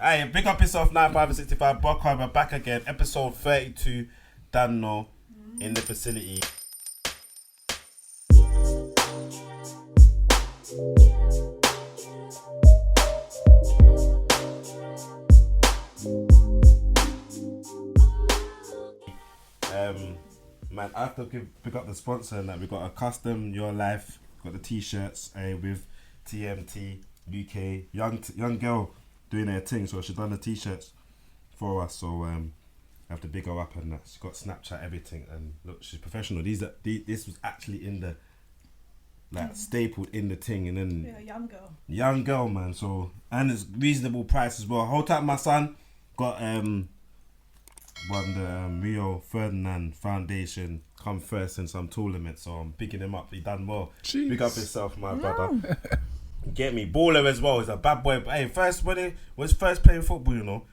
Hey, pick up yourself 9565 Buckheim. We're back again. Episode 32. Dano in the facility. Man, I have to pick up the sponsor and that we got a custom Your Life, got the t-shirts with TMT UK young girl doing her thing, so she done the t-shirts for us. So I have to big her up and that. She got Snapchat, everything, and look, she's professional. This was actually in the stapled in the thing, and then young girl, man. So and it's reasonable price as well. Whole time my son got won the Rio Ferdinand Foundation come first in some tournament, so I'm picking him up. He done well. Jeez. Big up yourself, my brother. Get me, baller as well. He's a bad boy. Hey, when he was first playing football, you know,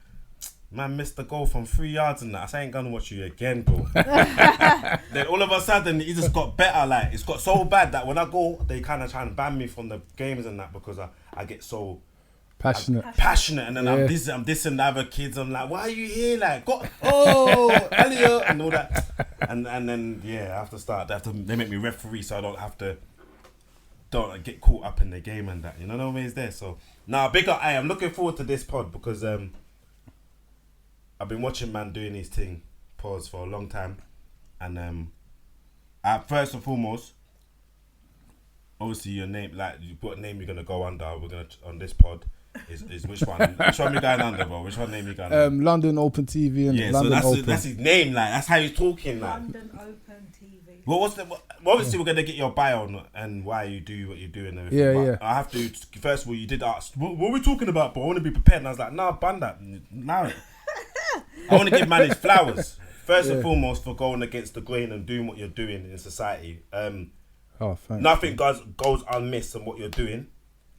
man missed the goal from 3 yards and that. I ain't gonna watch you again, bro. Then all of a sudden he just got better. Like it's got so bad that when I go, they kind of try and ban me from the games and that because I get so passionate, and then I'm dissing the other kids. I'm like, why are you here? Like, Elliot, and all that. And then I have to start. They make me referee, so I don't have to get caught up in the game and that. You know, no ways there. So now, big up. I'm looking forward to this pod because I've been watching man doing his thing, pause for a long time, and first and foremost, obviously your name, like you put a name you're gonna go under. We're gonna on this pod. Is which one? Which one we going under, bro? Which one name you going under? London Open TV and London so Open. that's his name, like that's how he's talking, like. London Open TV. Well, obviously we're gonna get your bio and why you do what you do and everything. Yeah. I have to. First of all, you did ask, what are we talking about? But I want to be prepared. And I was like, nah, bun that. Now I want to give man his flowers first and foremost for going against the grain and doing what you're doing in society. Thanks. Nothing goes unmissed on what you're doing.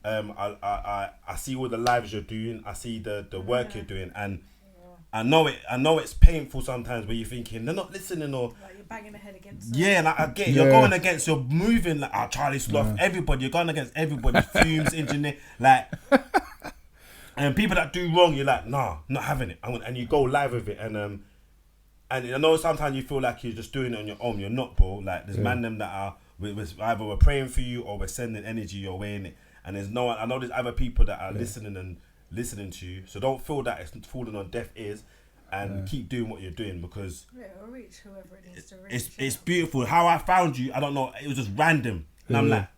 I see all the lives you're doing. I see the work you're doing, and I know it's painful sometimes where you're thinking they're not listening or like you're banging the head against. Yeah, like I get you're going against. You're moving like Charlie Sloth. Everybody, you're going against everybody. Fumes, engineer, like, and people that do wrong, you're like, nah, not having it. And you go live with it, and I know sometimes you feel like you're just doing it on your own. You're not, bro. Like there's man them that are either we're praying for you or we're sending energy your way in it. And there's no, I know there's other people that are listening to you. So don't feel that it's falling on deaf ears, and keep doing what you're doing because it'll reach whoever it needs to reach. It's beautiful. How I found you, I don't know. It was just random, and I'm like,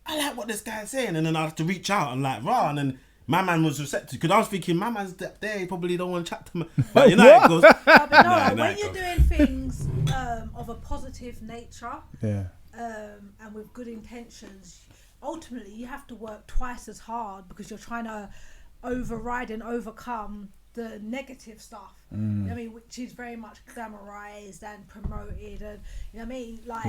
I like what this guy's saying, and then I have to reach out and like, rah, and then my man was receptive because I was thinking my man's there. He probably don't want to chat to me, but you know it goes. When you're doing things of a positive nature, and with good intentions. Ultimately, you have to work twice as hard because you're trying to override and overcome the negative stuff. You know what I mean, which is very much glamorized and promoted, and you know what I mean, like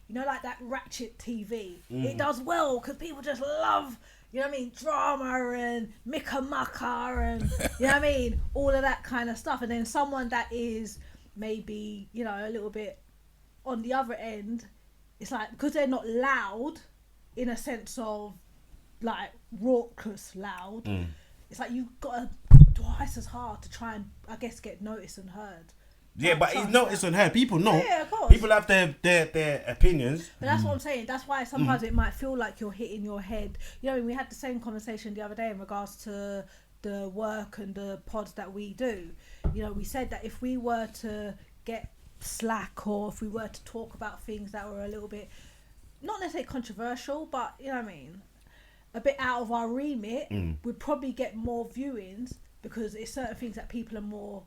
you know, like that ratchet TV. It does well because people just love, you know what I mean, drama and micka-mucka and you know what I mean, all of that kind of stuff. And then someone that is maybe, you know, a little bit on the other end, it's like because they're not loud. In a sense of like raucous loud, it's like you've got to twice as hard to try and I guess get noticed and heard. Yeah, but he's noticed and heard. People know. Yeah, of course. People have their opinions. But that's what I'm saying. That's why sometimes it might feel like you're hitting your head. You know, we had the same conversation the other day in regards to the work and the pods that we do. You know, we said that if we were to get slack or if we were to talk about things that were a little bit not necessarily controversial, but you know what I mean, a bit out of our remit, we'd probably get more viewings because it's certain things that people are more,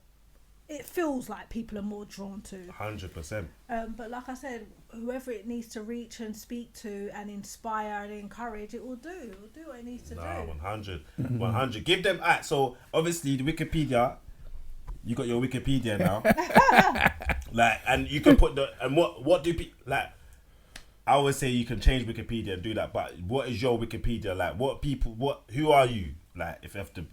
it feels like people are more drawn to. 100%. But like I said, whoever it needs to reach and speak to and inspire and encourage, it will do. It will do what it needs to do. 100. 100. Give them, so obviously the Wikipedia, you got your Wikipedia now. Like, and you can put and what do people, like, I always say you can change Wikipedia and do that, but what is your Wikipedia like? Who are you? Like, if you have to,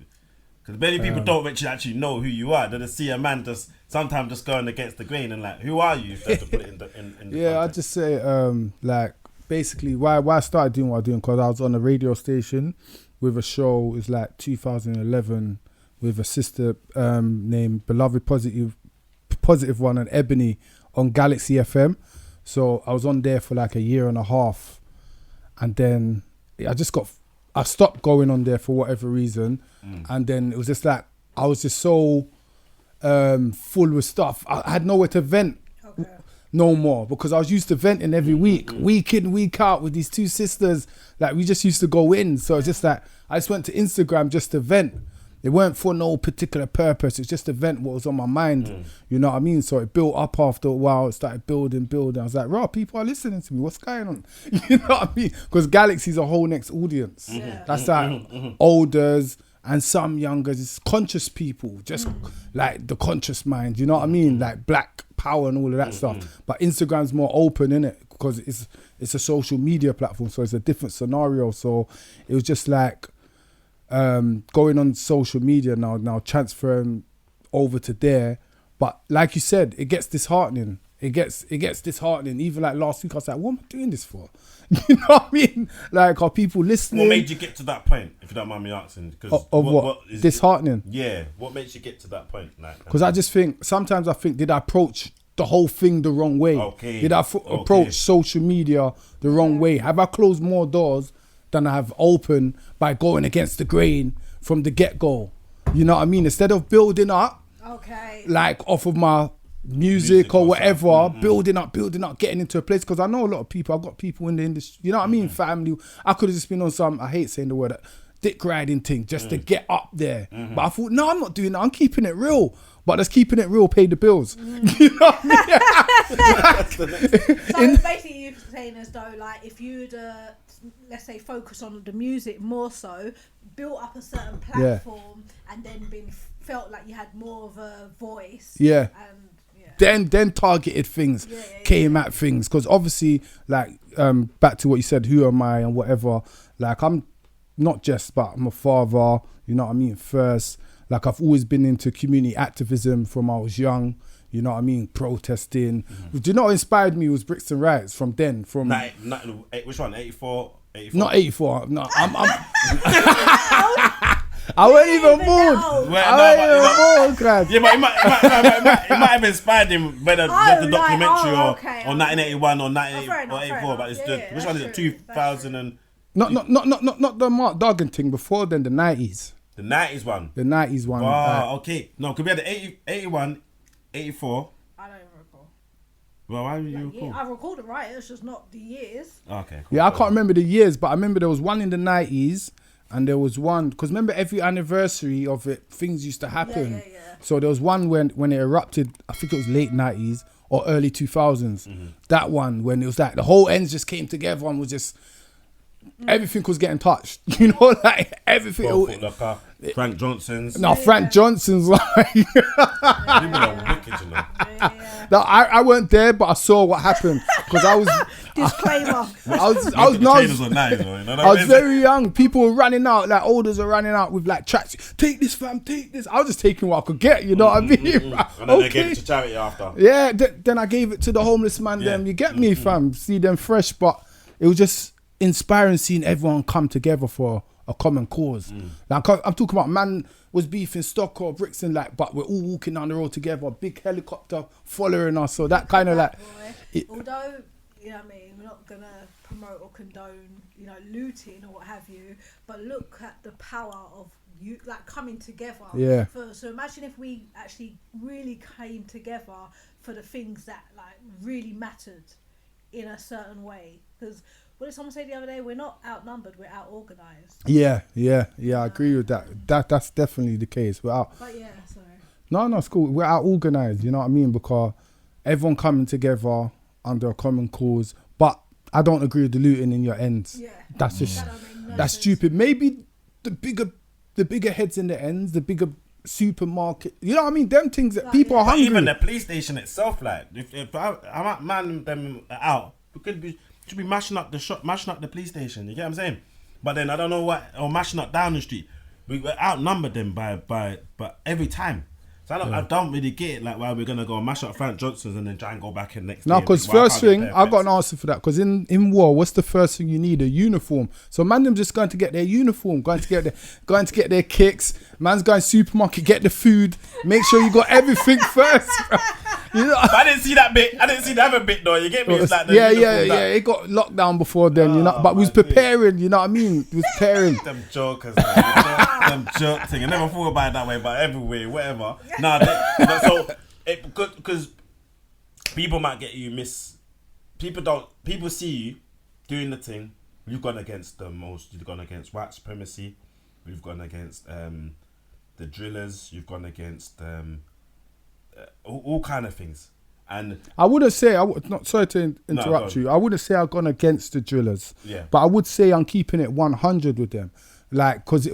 because many people don't actually know who you are. They just see a man just sometimes just going against the grain and like, who are you? If you have to put it in the yeah, I just say like basically why I started doing what I'm doing because I was on a radio station with a show. It's like 2011 with a sister named Beloved Positive One and Ebony on Galaxy FM. So I was on there for like a year and a half, and then I stopped going on there for whatever reason, and then it was just like I was just so full with stuff. I had nowhere to vent no more, because I was used to venting every week in, week out with these two sisters. Like we just used to go in. So it's just like I just went to Instagram just to vent. It weren't for no particular purpose. It's just to vent what was on my mind. You know what I mean? So it built up after a while. It started building. I was like, people are listening to me. What's going on? You know what I mean? Because Galaxy's a whole next audience. That's like olders and some younger, just conscious people, just like the conscious mind. You know what I mean? Like black power and all of that stuff. But Instagram's more open, innit? Because it's a social media platform. So it's a different scenario. So it was just like, going on social media now transferring over to there, but like you said, it gets disheartening. It gets disheartening. Even like last week, I was like, what am I doing this for? You know what I mean? Like, are people listening? What made you get to that point, if you don't mind me asking? Of what is disheartening? Yeah, what makes you get to that point? Because I just think sometimes did I approach the whole thing the wrong way? Did I approach social media the wrong way? Have I closed more doors than I have opened by going against the grain from the get-go? You know what I mean? Instead of building up, like off of my music or whatever, building up, getting into a place. Because I know a lot of people, I've got people in the industry, you know what I mean? Family. I could have just been on some, I hate saying the word, dick riding thing just to get up there. But I thought, no, I'm not doing that. I'm keeping it real. But that's keeping it real, pay the bills. You know what I mean? So basically you're saying as though, like, if you'd, let's say, focus on the music more so, built up a certain platform, and then felt like you had more of a voice. And then targeted things came at things. Because obviously, like, back to what you said, who am I and whatever, like, I'm not just, but I'm a father, you know what I mean, first. Like, I've always been into community activism from when I was young, you know what I mean, protesting. Do you know what inspired me was Brixton Riots from then? From which one, 84? Not 84, no, I wasn't even born. Yeah, but it might have inspired him by the documentary or 1981 or 1984. But it's which one is it? 2000 and not the Mark Duggan thing. Before then, the 90s. The 90s one. The 90s one. Oh, okay. No, could be the 81, 84. I don't even recall. Well, why would you recall? I recall the right. It's just not the years. Okay. Cool. Yeah, I can't remember the years, but I remember there was one in the 90s. And there was one, because remember every anniversary of it, things used to happen. Yeah. So there was one when it erupted, I think it was late 90s or early 2000s. That one, when it was like the whole ends just came together and was just, everything was getting touched. You know, like everything. Frank Johnson's. No, Frank Johnson's like. You been wicked, you know. No, I weren't there, but I saw what happened because I was. Disclaimer. I was very young. People were running out, like olders were running out with like tracks. Take this, fam. Take this. I was just taking what I could get. You know what I mean? And then they gave it to charity after. Yeah. Then I gave it to the homeless man. Them. You get me, fam. See them fresh, but it was just inspiring seeing everyone come together for a common cause. Like I'm talking about man was beefing Stock or Brixton, like, but we're all walking down the road together, big helicopter following us. So that kind of like, although, you know what I mean, we're not gonna promote or condone, you know, looting or what have you, but look at the power of you, like, coming together. Yeah. So imagine if we actually really came together for the things that like really mattered in a certain way. Because what did someone say the other day? We're not outnumbered, we're out organised. Yeah, I agree with that. That's definitely the case. We're out. But yeah, sorry. No, it's cool. We're out organised, you know what I mean? Because everyone coming together under a common cause. But I don't agree with the looting in your ends. Yeah. That's just, that's stupid. Maybe the bigger heads in the ends, the bigger supermarket, you know what I mean? Them things that people are hungry. Even the police station itself, like, if I'm man them out, we should be mashing up the shop, mashing up the police station. You get what I'm saying? But then I don't know what, or mashing up down the street. We outnumbered them by every time. So I don't really get it, like why we're gonna go and mash up Frank Johnson's and then try and go back in next. No, because first thing I got an answer for that. Because in war, what's the first thing you need? A uniform. So man, them just going to get their uniform, going to get their kicks. Man's going supermarket, get the food. Make sure you got everything first. You know? But I didn't see that bit. I didn't see the other bit though. You get me? It's like the It got locked down before then, you know. But we was preparing. You know what I mean? We was preparing. Them jokers, man. Them joke thing. I never thought about it that way, but everywhere, whatever. So it because people might get you people see you doing the thing. You've gone against you've gone against white supremacy. We've gone against the drillers. You've gone against all kind of things. And I wouldn't say not sorry to interrupt you. I wouldn't say I've gone against the drillers. Yeah. But I would say I'm keeping it 100 with them. Like, because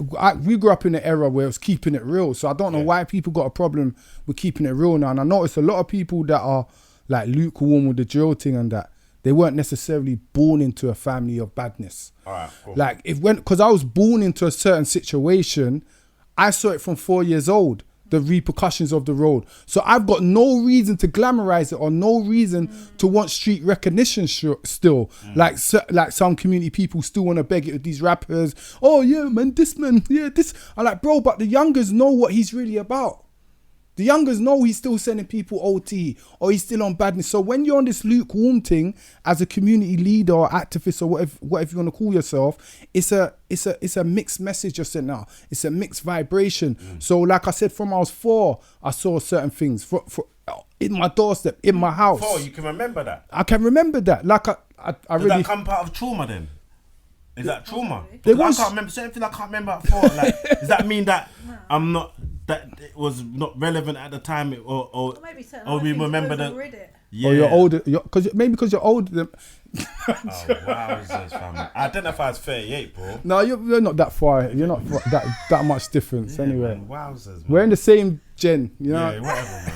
we grew up in an era where it was keeping it real. So I don't know why people got a problem with keeping it real now. And I noticed a lot of people that are like lukewarm with the drill thing and that, they weren't necessarily born into a family of badness. All right, cool. Like, because I was born into a certain situation, I saw it from 4 years old, the repercussions of the road. So I've got no reason to glamorize it or no reason to want street recognition still. Like some community people still want to beg it with these rappers. Oh yeah, man, this. I'm like, bro, but the youngers know what he's really about. The youngers know he's still sending people OT or he's still on badness. So when you're on this lukewarm thing as a community leader or activist or whatever you want to call yourself, it's a mixed message you're sending out. It's a mixed vibration. So like I said, from I was 4, I saw certain things for in my doorstep, in my house. 4, you can remember that? I can remember that. Like I Does really... that come part of trauma then? Is that trauma? There was... I can't remember. Certain things I can't remember at 4. Like, does that mean that I'm not... that it was not relevant at the time, or we remember that. Yeah. Or you're older, because you're older than. Oh wow, fam. I identify as 38, bro. No, you're not that far. You're not that much difference anyway. Man, wowzers, man. We're in the same gen, you know. Yeah, whatever, man.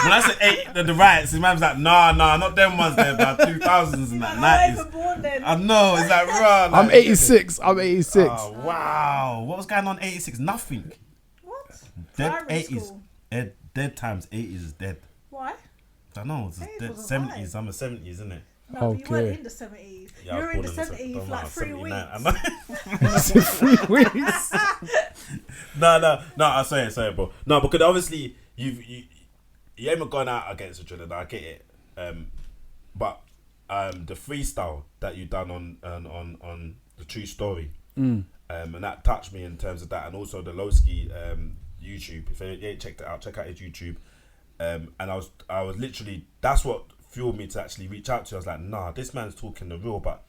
When I said 8, the riots, his man's like, nah, not them ones there, but 2000s and that 90s. I know, it's like, raw. Like, I'm 86. Oh wow, what was going on 86? Nothing. Dead 80s. Dead times 80s is dead. Why? I don't know. It's dead 70s. I'm a 70s, isn't it? No, but you weren't in the 70s. Yeah, you were in the 70s for like 3 weeks. I know. 3 weeks. No. Sorry, bro. No, because obviously you haven't gone out against the driller. I get it. But the freestyle that you done on the true story, and that touched me in terms of that, and also the Lowski YouTube. If you ain't checked it out, check out his YouTube. And I was literally, that's what fueled me to actually reach out to you. I was like, nah, this man's talking the real, but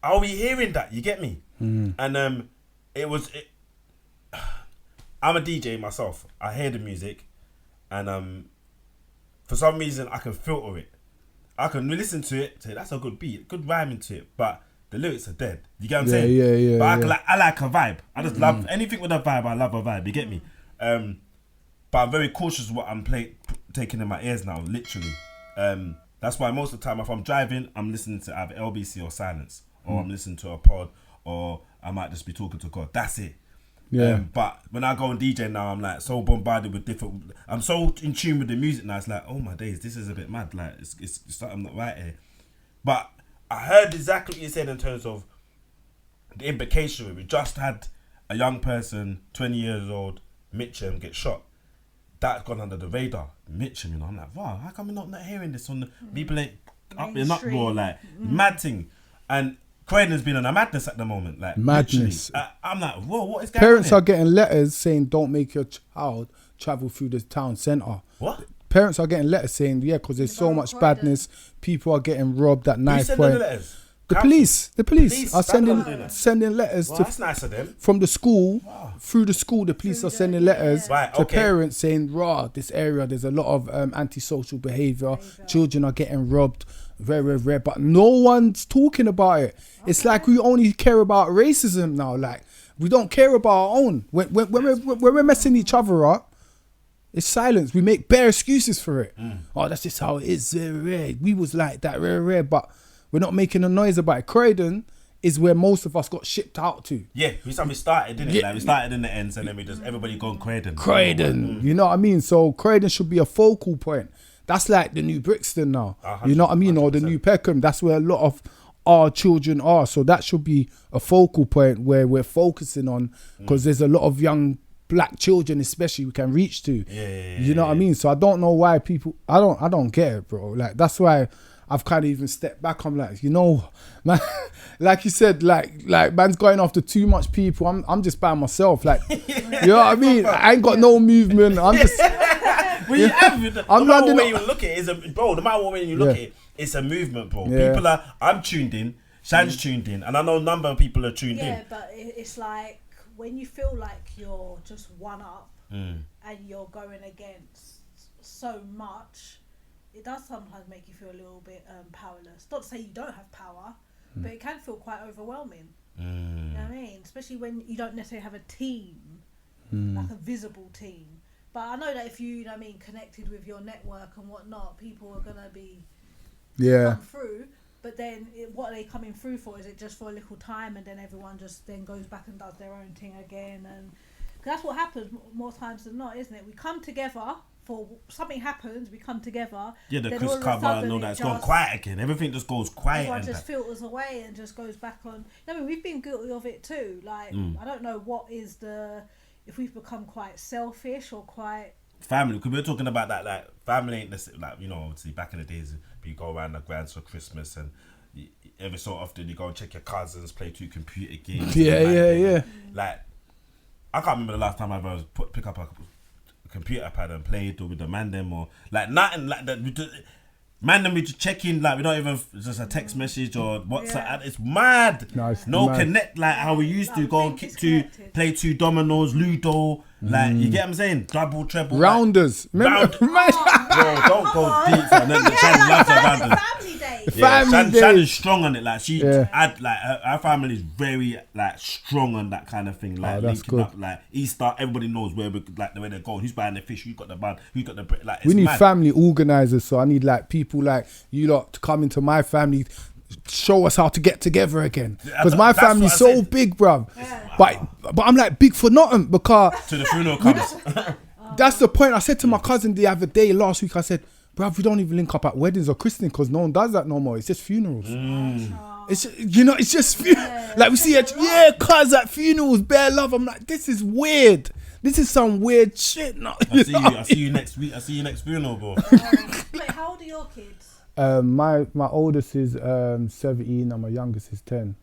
are we hearing that? You get me? And I'm a DJ myself. I hear the music, and for some reason I can filter it. I can listen to it, say that's a good beat, good rhyming to it, but the lyrics are dead. You get what I'm saying? Yeah. But I like a vibe. I just love anything with a vibe. I love a vibe. You get me? But I'm very cautious of what I'm taking in my ears now. Literally, that's why most of the time, if I'm driving, I'm listening to either LBC or silence, or I'm listening to a pod, or I might just be talking to God. That's it. Yeah. But when I go on DJ now, I'm like so bombarded with different. I'm so in tune with the music now. It's like, oh my days, this is a bit mad. Like it's something not right here. But I heard exactly what you said in terms of the implication. We just had a young person, 20 years old, Mitchum, get shot. That's gone under the radar. Mitchum, you know. I'm like, wow, how come we're not hearing this on the people ain't up in uproar, like mad thing. And Croydon's been on a madness at the moment, like madness. I'm like, whoa, what is going Parents on? are getting letters saying don't make your child travel through the town centre. What? Parents are getting letters saying, yeah, because there's so much badness. People are getting robbed at knife point. The letters? The police are sending letters to. That's nice of them. From the school, through the school, the police are sending letters to parents saying, this area, there's a lot of antisocial behaviour. Children are getting robbed. Very, very rare. But no one's talking about it. It's like we only care about racism now. Like, we don't care about our own. When we're messing each other up, it's silence. We make bare excuses for it. Oh, that's just how it is. Very rare. We was like that, very rare. But we're not making a noise about it. Croydon is where most of us got shipped out to. Yeah, we started, didn't it? Like we started in the ends, and then we just everybody gone Croydon. You know what I mean? So Croydon should be a focal point. That's like the new Brixton now. You know what I mean? Or the new Peckham. That's where a lot of our children are. So that should be a focal point where we're focusing on, because there's a lot of young black children especially we can reach to. You know what I mean? So I don't know why people, I don't get it, bro. Like that's why I've kind of even stepped back. I'm like, you know, man, like you said, like man's going after too much people. I'm just by myself. Like, you know what I mean? I ain't got no movement. I'm just. Well, you have, no matter what way you look at it, bro. No matter what way you look at it, it's a movement, bro. People are. I'm tuned in. Shan's tuned in, and I know a number of people are tuned in. Yeah, but it's like when you feel like you're just one up and you're going against so much. It does sometimes make you feel a little bit powerless. Not to say you don't have power, but it can feel quite overwhelming. You know what I mean? Especially when you don't necessarily have a team, like a visible team. But I know that if you know what I mean, connected with your network and whatnot, people are going to be come through. But then what are they coming through for? Is it just for a little time and then everyone just then goes back and does their own thing again? And cause that's what happens more times than not, isn't it? We come together. For something happens, we come together. Yeah, the Chris cover and all that, it's gone quiet again. Everything just goes quiet. Everyone just filters away and just goes back on. I mean, we've been guilty of it too. Like, I don't know what is if we've become quite selfish or quite... Family, because we're talking about that, like, family ain't the same. Like, you know, obviously back in the days, you go around the grands for Christmas and every so often you go and check your cousins, play 2 computer games. Yeah. Like, I can't remember the last time I ever pick up a computer pad and played with the man them or like nothing like that. Man them we just check in, like we don't even just a text message or WhatsApp. It's mad. No connect like how we used to go and play 2 dominoes, Ludo. Like you get what I'm saying? Double, treble, rounders. Bro, don't go deep. And then Shannon loves her rounders. Family day. Shannon's strong on it. Like she had like her family is very like strong on that kind of thing. Like linking up, like Easter, everybody knows where we like the way they're going. Who's buying the fish? Who's got the bun? Who's got the bread? Like we need family organisers. So I need like people like you lot to come into my family. Show us how to get together again, because my family's so big, bruv. But I'm like big for nothing because to the funeral comes. That's the point. I said to my cousin the other day last week. I said, bruv, we don't even link up at weddings or christening because no one does that no more. It's just funerals. It's it's just like we see it. Yeah, cuz at funerals, bare love. I'm like, this is weird. This is some weird shit. No, I see you next week. I see you next funeral, bro. Wait, how old are your kids? My oldest is 17 and my youngest is 10.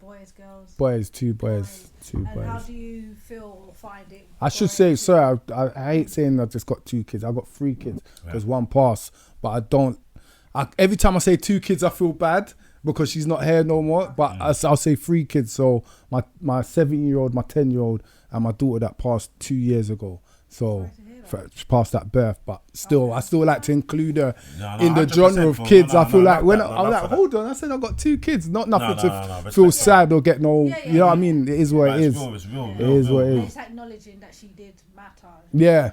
Boys, girls? Boys, 2 boys. 2 boys. And how do you feel or find it? I should say, sorry, I hate saying I just got 2 kids. I got 3 kids because 1 passed. But I don't, every time I say 2 kids, I feel bad because she's not here no more. But I'll say 3 kids. So my 7-year-old, my 10-year-old and my daughter that passed 2 years ago. So past that birth, but still, I still like to include her in the genre of kids. I feel like when I'm like, hold on, I said I got 2 kids, not nothing to feel sad or get no, you know what I mean? It is what it is. It's real. It is what it is. It's acknowledging that she did matter. Yeah.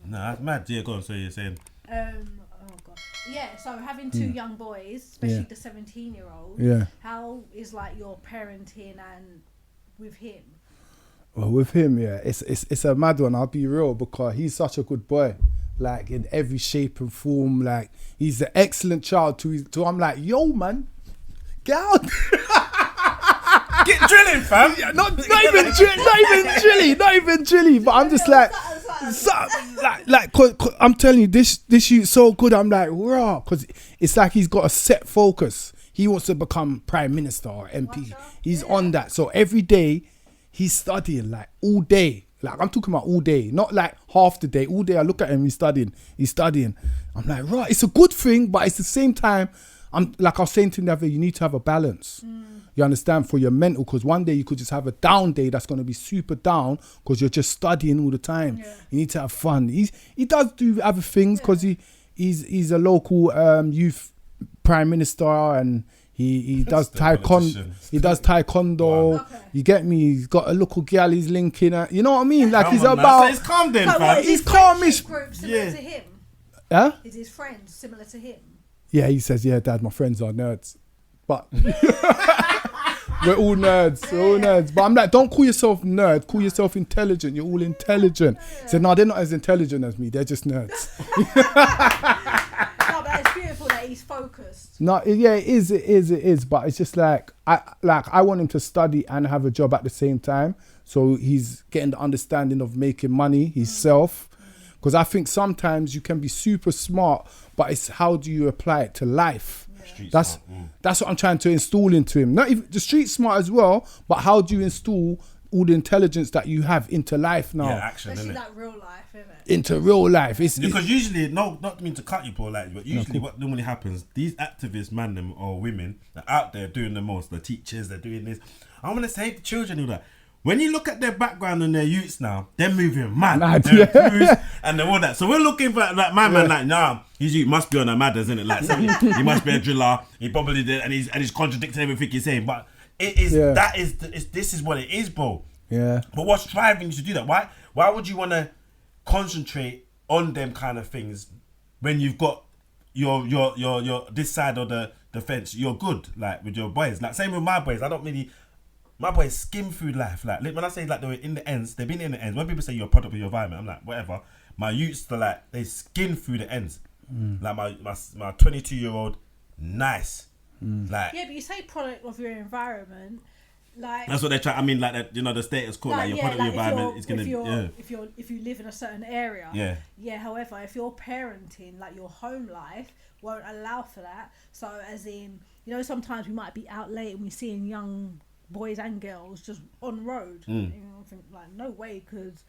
No, that's mad. Yeah, go on. So you're saying? Oh god. Yeah. So having 2 young boys, especially the 17-year-old. Yeah. How is like your parenting and with him? Well, with him, it's a mad one. I'll be real because he's such a good boy, like in every shape and form. Like he's an excellent child to I'm like, yo, man, get out. Get drilling, fam. Not even drilling. But I'm just like I'm telling you, this shoot's so good. I'm like, raw, because it's like he's got a set focus. He wants to become prime minister or MP. He's on that. So every day. He's studying like all day. Like I'm talking about all day, not like half the day. All day I look at him, he's studying. I'm like, right, it's a good thing, but it's the same time, I'm like I was saying to him the other day, you need to have a balance. You understand, for your mental, because one day you could just have a down day that's going to be super down because you're just studying all the time. You need to have fun. He does do other things because he's a local youth prime minister and he does taekwondo. He does taekwondo. Wow. You get me? He's got a local girl he's linking at. You know what I mean? Like he's about. He's calm then, fam. He's calmish. Group similar to him. Huh? Is his friends similar to him? Yeah, he says, yeah, Dad, my friends are nerds. But We're all nerds. We're all nerds. But I'm like, don't call yourself nerd. Call yourself intelligent. You're all intelligent. So no, they're not as intelligent as me. They're just nerds. No, but it's beautiful that he's focused. No, yeah, it is. But it's just like I want him to study and have a job at the same time. So he's getting the understanding of making money himself. Because I think sometimes you can be super smart, but it's how do you apply it to life? Yeah. That's what I'm trying to install into him. Not even the street smart as well, but how do you install all the intelligence that you have into life now? Yeah, action, especially innit? that real life, isn't it? Into real life. Because usually, not to mean to cut you, Paul, like, but usually what normally happens, these activists, man, them or women, are out there doing the most. The teachers, they're doing this. I'm gonna say the children do that. When you look at their background and their youths now, they're moving mad. They're cruise and they're all that. So we're looking for like my man, like, nah, his youth must be on a mad, isn't it? Like, so he must be a driller. He probably did, and he's contradicting everything he's saying. But it is this is what it is, bro. Yeah. But what's driving you to do that? Why would you want to concentrate on them kind of things when you've got your this side of the fence? You're good, like with your boys. Like same with my boys. My boys skim through life. Like when I say like they were in the ends, they've been in the ends. When people say you're a product of your environment, I'm like, whatever. My youths are like, they skin through the ends. Like my 22-year-old, nice. Like yeah, but you say product of your environment, like that's what they try. I mean, like that, you know, the status quo, like your product of your environment is gonna. If you live in a certain area. Yeah. Yeah. However, if you're parenting, like your home life won't allow for that. So as in, you know, sometimes we might be out late and we're seeing young boys and girls just on road. You know, I think like no way, because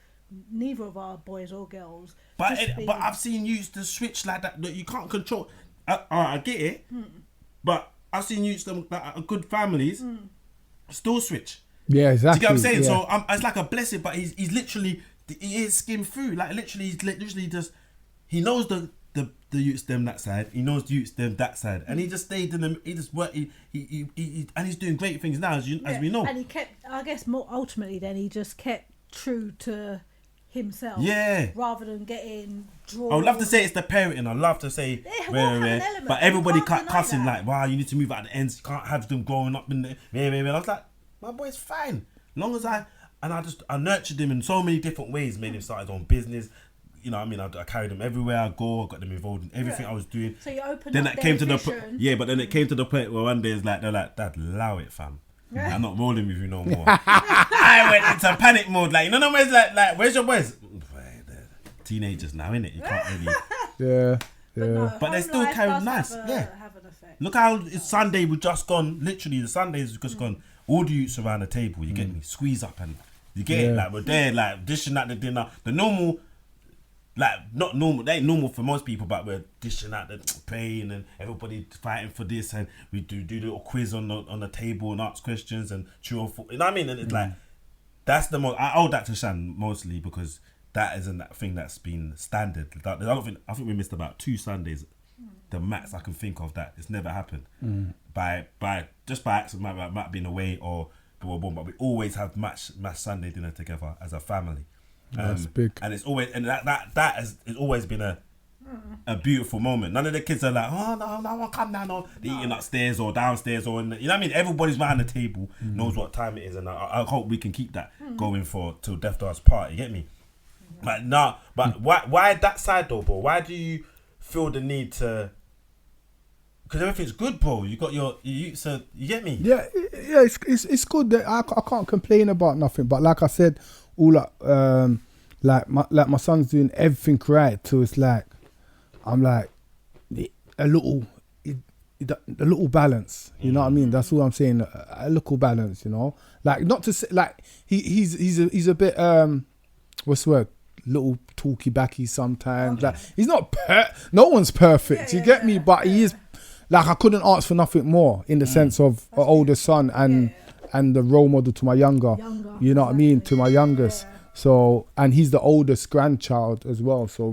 neither of our boys or girls. But I've seen youths to switch like that you can't control. I get it, but I've seen youths that are good families still switch. Yeah, exactly. Do you get what I'm saying? Yeah. So it's like a blessing, but he's literally he is skimmed through. Like literally, he's literally just he knows the youths them that side. He knows the youths them that side, and he just stayed in them. He just worked. He and he's doing great things now, as we know. And he kept, I guess, more ultimately, then he just kept true to himself. Yeah. Rather than getting drawn. I would love to say it's the parenting. I love to say but everybody cussing like, wow, you need to move out the ends. You can't have them growing up in there. I was like, my boy's fine, long as I nurtured him in so many different ways. Made him start his own business. You know what I mean? I carried them everywhere I go. I got them involved in everything I was doing. So you opened then up that came to vision. but then it came to the point where one day they're like, Dad, allow it, fam. I'm not rolling with you no more. I went into panic mode. Like, you know, where's like, where's your boys? They're teenagers now, innit? You can't really. Yeah. But they're still carrying nice. Have an effect. Look how it's Sunday. We've just gone. Literally, the Sunday's just gone. All the youths around the table. You get me? Squeeze up and you get it. Like we're there, like dishing out the dinner. The normal. Like not normal, they ain't normal for most people, but we're dishing out the praying and everybody fighting for this, and we do a little quiz on the table and ask questions and true or false. You know what I mean? And it's like that's the most. I owe that to Shan mostly because that isn't that thing that's been standard. I think we missed about 2 Sundays, the max I can think of that it's never happened by accident, might been away or but we always have match Sunday dinner together as a family. That's big, and it's always that has always been a beautiful moment. None of the kids are like, oh no, come down, or they're eating upstairs or downstairs or you know what I mean. Everybody's around the table, knows what time it is, and I hope we can keep that going for till death do us part. You get me? But why that side though, bro? Why do you feel the need to? Because everything's good, bro. You got so you get me? Yeah. It's good. That I can't complain about nothing. But like I said, all like my son's doing everything right. So it's like I'm like a little balance. You know what I mean? That's all I'm saying. A little balance. You know, like not to say like he's a bit what's the word? Little talky backy sometimes. Like he's not no one's perfect. You get me? But he is. Like I couldn't ask for nothing more in the sense of an older son and the role model to my younger. You know what I mean? To my youngest. So and he's the oldest grandchild as well. So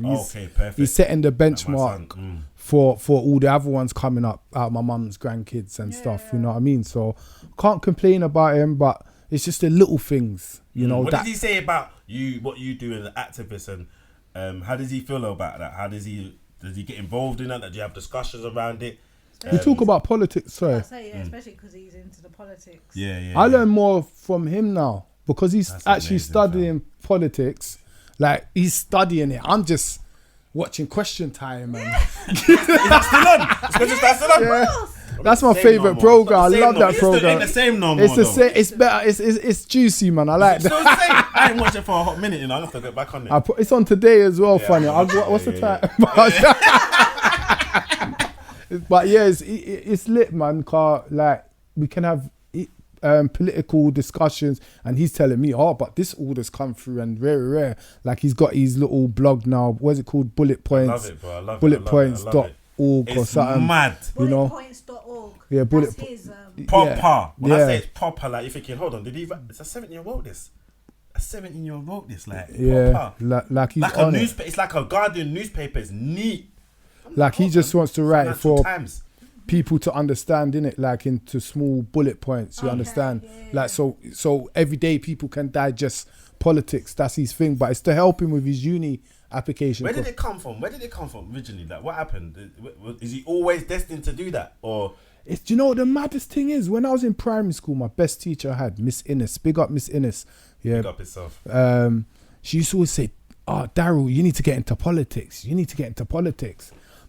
he's setting the benchmark for all the other ones coming up out of my mum's grandkids and stuff. You know what I mean? So can't complain about him, but it's just the little things. You know. What does he say about you? What you do as an activist, and how does he feel about that? Does he get involved in that? Do you have discussions around it? We talk about politics, sorry. I say, especially because he's into the politics. I learn more from him now because he's actually studying politics. Like, he's studying it. I'm just watching Question Time. And Is that still on? yeah. That's my favourite program. I love that program. It's the same no more. It's the same. It's better. It's juicy, man. I like that. I ain't watched it for a hot minute, you know. I have to get back on it. It's on today as well. Funny. What's the time? But yeah, it's lit, man. Cause like we can have political discussions, and he's telling me, but this order's come through and very rare. Like, he's got his little blog now. What's it called? Bullet Points. I love it, bro. I love bullet it. points.org or something. It's mad. You know? Bulletpoints.org. Yeah, That's his, Proper. When I Yeah. say it's proper, like, you're thinking, hold on, it's a 17-year-old this? A 17-year-old wrote this, like, proper. Like he's like on a it. newspaper. It's like a Guardian newspaper. It's neat. Like, he just wants to write it Financial for Times. people to understand, innit? Like, into small bullet points. You understand? yeah. Like, so every day people can digest politics. That's his thing. But it's to help him with his uni application. Where did it come from? Originally? Like, what happened? Is he always destined to do that, or? Do you know what the maddest thing is? When I was in primary school, my best teacher I had, Miss Innes. Big up Miss Innes. Yeah. Big up himself. She used to always say, Daryl, you need to get into politics.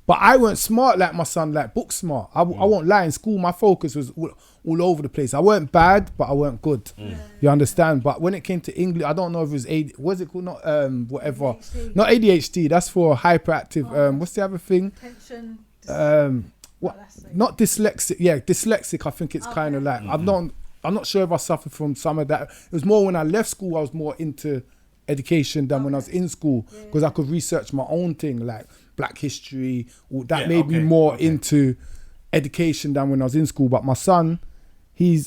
But I weren't smart like my son, like book smart. I won't lie, in school my focus was all over the place. I weren't bad, but I weren't good. You understand? But when it came to English, I don't know if it was what's it called? Not whatever. ADHD. Not ADHD. That's for hyperactive. What's the other thing? Attention. What? Not dyslexic. Yeah, dyslexic. I think it's kind of like I'm not sure if I suffered from some of that. It was more when I left school. I was more into education than when I was in school, because I could research my own thing, like Black history. That made me more into education than when I was in school. But my son, I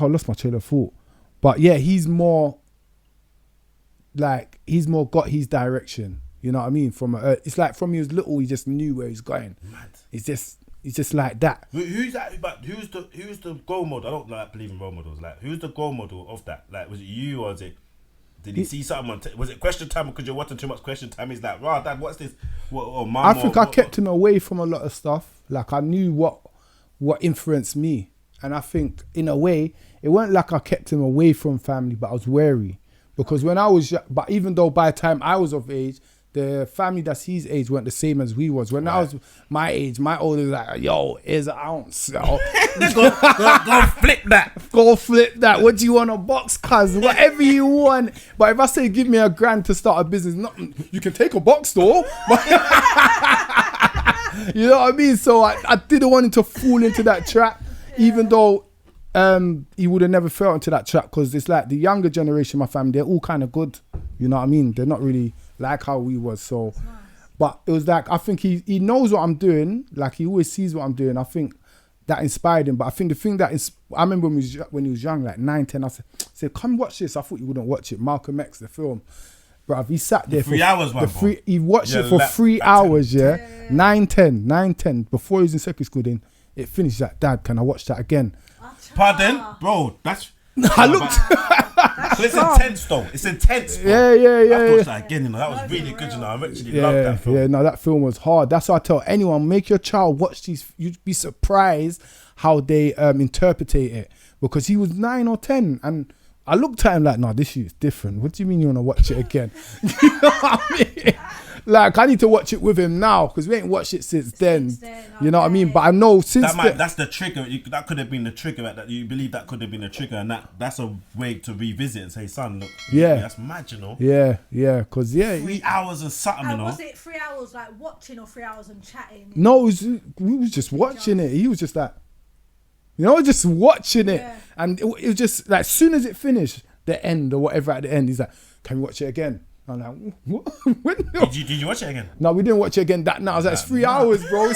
lost my train of thought. But yeah, he's more got his direction. You know what I mean? It's like from he was little, he just knew where he's going. Mad. He's just like that. Who's that? But who's the role model? I don't like believe in role models. Like, who's the role model of that? Like, was it you, or did he see something was it Question Time because you're watching too much Question Time? He's like, "Wow, Dad, what's this?" I think I kept him away from a lot of stuff. Like, I knew what influenced me, and I think in a way it weren't like I kept him away from family, but I was wary, because when I was, but even though by the time I was of age, the family that's his age weren't the same as we was. When I was my age, my older was like, yo, here's an ounce. Yo. go flip that. Go flip that. What do you want, a box, cuz? Whatever you want. But if I say give me $1,000 to start a business, you can take a box though. You know what I mean? So I didn't want him to fall into that trap, even though he would have never fell into that trap, because it's like the younger generation, my family, they're all kind of good. You know what I mean? They're not really like how we was. So, nice. But it was like, I think he knows what I'm doing. Like, he always sees what I'm doing. I think that inspired him. But I think the thing that I remember when he was young, like 9, 10, I said, come watch this. I thought you wouldn't watch it. Malcolm X, the film. Bruv, he sat there for 3 hours, man. He watched it for 3 hours, yeah. 9, 10. Before he was in secondary school, then it finished. Like, Dad, can I watch that again? Pardon? Bro, that's... I looked... But it's intense though. It's intense. Bro. Yeah. I watched that again, you know. That was really good, you know. I actually loved that film. Yeah, no, that film was hard. That's why I tell anyone, make your child watch these. You'd be surprised how they interpret it. Because he was 9 or 10, and I looked at him like, no, this shit's different. What do you mean you want to watch it again? You know what I mean? Like, I need to watch it with him now, because we ain't watched it since then. You know what I mean? But I know since that's the trigger. That could have been the trigger. That you believe that could have been the trigger, and that's a way to revisit and say, son, look, that's mad, you know. Yeah, because 3 hours and something, you know. Was it 3 hours like watching, or 3 hours and chatting? No, we was just watching it. He was just like, just watching it, and it was just like, as soon as it finished, the end or whatever at the end, he's like, can we watch it again? I'm like, what? Did you watch it again? No, we didn't watch it again that night. I was like, it's 3 hours, bro.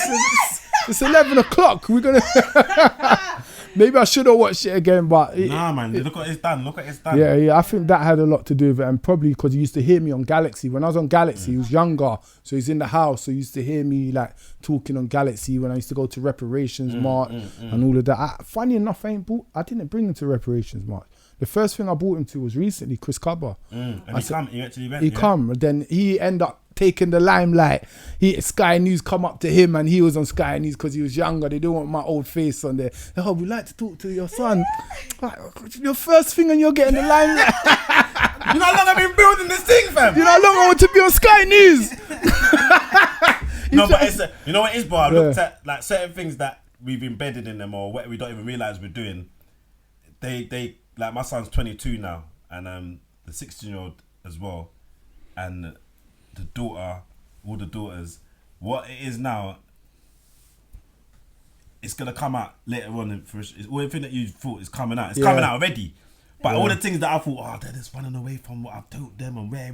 It's 11 o'clock. We're going to... Maybe I should have watched it again, but... Nah, man. Look what it's done. Yeah. I think that had a lot to do with it. And probably because he used to hear me on Galaxy. When I was on Galaxy, he was younger. So he's in the house. So he used to hear me like talking on Galaxy when I used to go to Reparations March and all of that. Funny enough, I didn't bring him to Reparations March. The first thing I brought him to was recently Chris Cubber. And he actually went. He come, and then he ended up taking the limelight. Sky News come up to him and he was on Sky News because he was younger. They don't want my old face on there. Oh, we'd like to talk to your son. Like, your first thing and you're getting the limelight. You know how long I've been building this thing, fam? You know how long I want to be on Sky News? No, but it's you know what it is, bro? I looked at like certain things that we've embedded in them or what we don't even realise we're doing. They like my son's 22 now, and the 16-year-old as well, and the daughter, all the daughters. What it is now, it's gonna come out later on in fruition. It's everything that you thought is coming out. It's coming out already. But all the things that I thought, oh, they're just running away from what I've told them and where,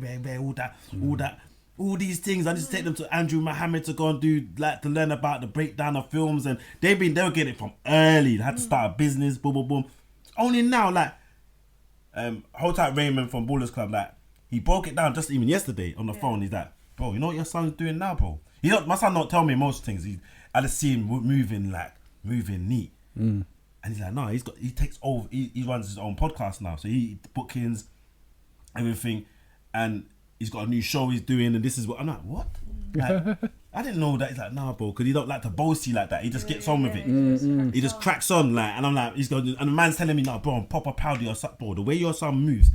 all these things. I just take them to Andrew Mohammed to go and do, like, to learn about the breakdown of films, and they were getting it from early. They had to start a business, boom, boom, boom. Only now, like, hold tight Raymond from Ballers Club, like, he broke it down just even yesterday on the phone. He's like, bro, you know what your son's doing now, bro? My son don't tell me most things. I just see him moving neat. And he's like, no, he takes over. He runs his own podcast now, so he bookings, everything, and he's got a new show he's doing, and this is what I'm like. What? Like, I didn't know that. He's like, nah, bro, because he don't like to boasty like that. He just gets on with it. He just cracks on, like, and I'm like, he's going, and the man's telling me, no, bro, I'm proper proud of your son, bro. The way your son moves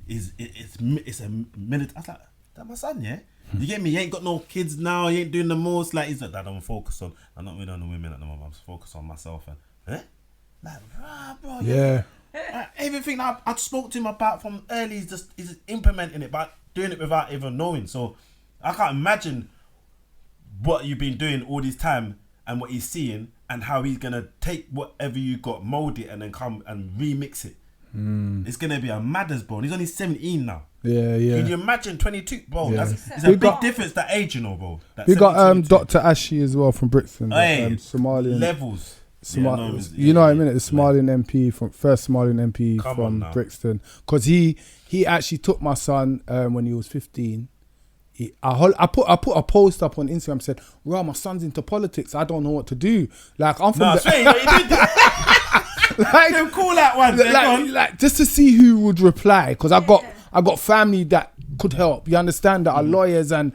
it's a minute. I was like, that my son, yeah. You get me? He ain't got no kids now. He ain't doing the most. Like, he's like, Dad, I'm focused on. I'm not really on the women at the moment. I'm focused on myself and. Like, bro, yeah. Everything I spoke to him about from early, he's just implementing it, but doing it without even knowing. So I can't imagine what you've been doing all this time and what he's seeing and how he's gonna take whatever you got, mold it, and then come and remix it. It's gonna be a madders, bro. And he's only 17 now. Yeah. Can you imagine 22, bro? It's a big difference that age, you know, bro. We got Dr. Ashi as well from Brixton, Somalian levels. You know what I mean? The Somalian MP first Somalian MP from Brixton, because he actually took my son when he was 15. I put a post up on Instagram, said, "Well, my son's into politics. I don't know what to do." Like, I'm from he did like, them call that one. Like just to see who would reply, because I got family that could help. You understand that are lawyers and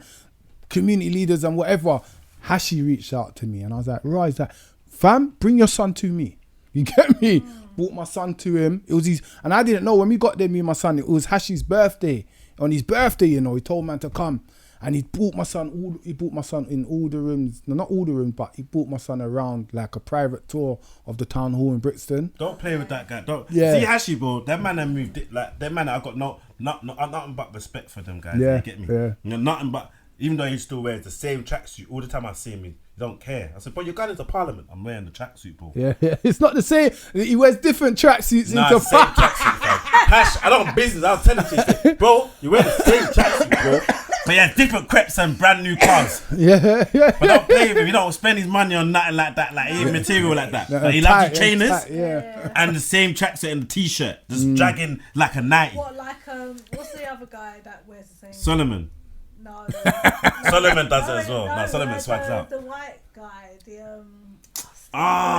community leaders and whatever. Hashi reached out to me, and I was like, "Right, is that?" Fam, bring your son to me. You get me? Brought my son to him. It was and I didn't know when we got there, me and my son, it was Hashi's birthday. On his birthday, you know, he told man to come, and he brought my son in all the rooms. No, not all the rooms, but he brought my son around like a private tour of the town hall in Brixton. Don't play with that guy. See Hashi, bro. That man that moved it, like that man. I got nothing but respect for them guys. Yeah, you get me? Yeah. You know, nothing but. Even though he still wears the same tracksuit all the time, I see him. He don't care. I said, "But you're going into Parliament. I'm wearing the tracksuit, bro." Yeah. It's not the same. He wears different tracksuits into the same tracksuit, Hash, I don't have business. I'll tell it to you, bro. You wear the same tracksuit, bro. But yeah, different crepes and brand new cars. Yeah. But don't play with him. He don't spend his money on nothing like that. Like, he ain't material like that. But he loves the trainers and the same tracksuit and the t-shirt. Just dragging like a 90. What, like, what's the other guy that wears the same? Solomon. No. Solomon does it as well. No, Solomon swags out. The white guy,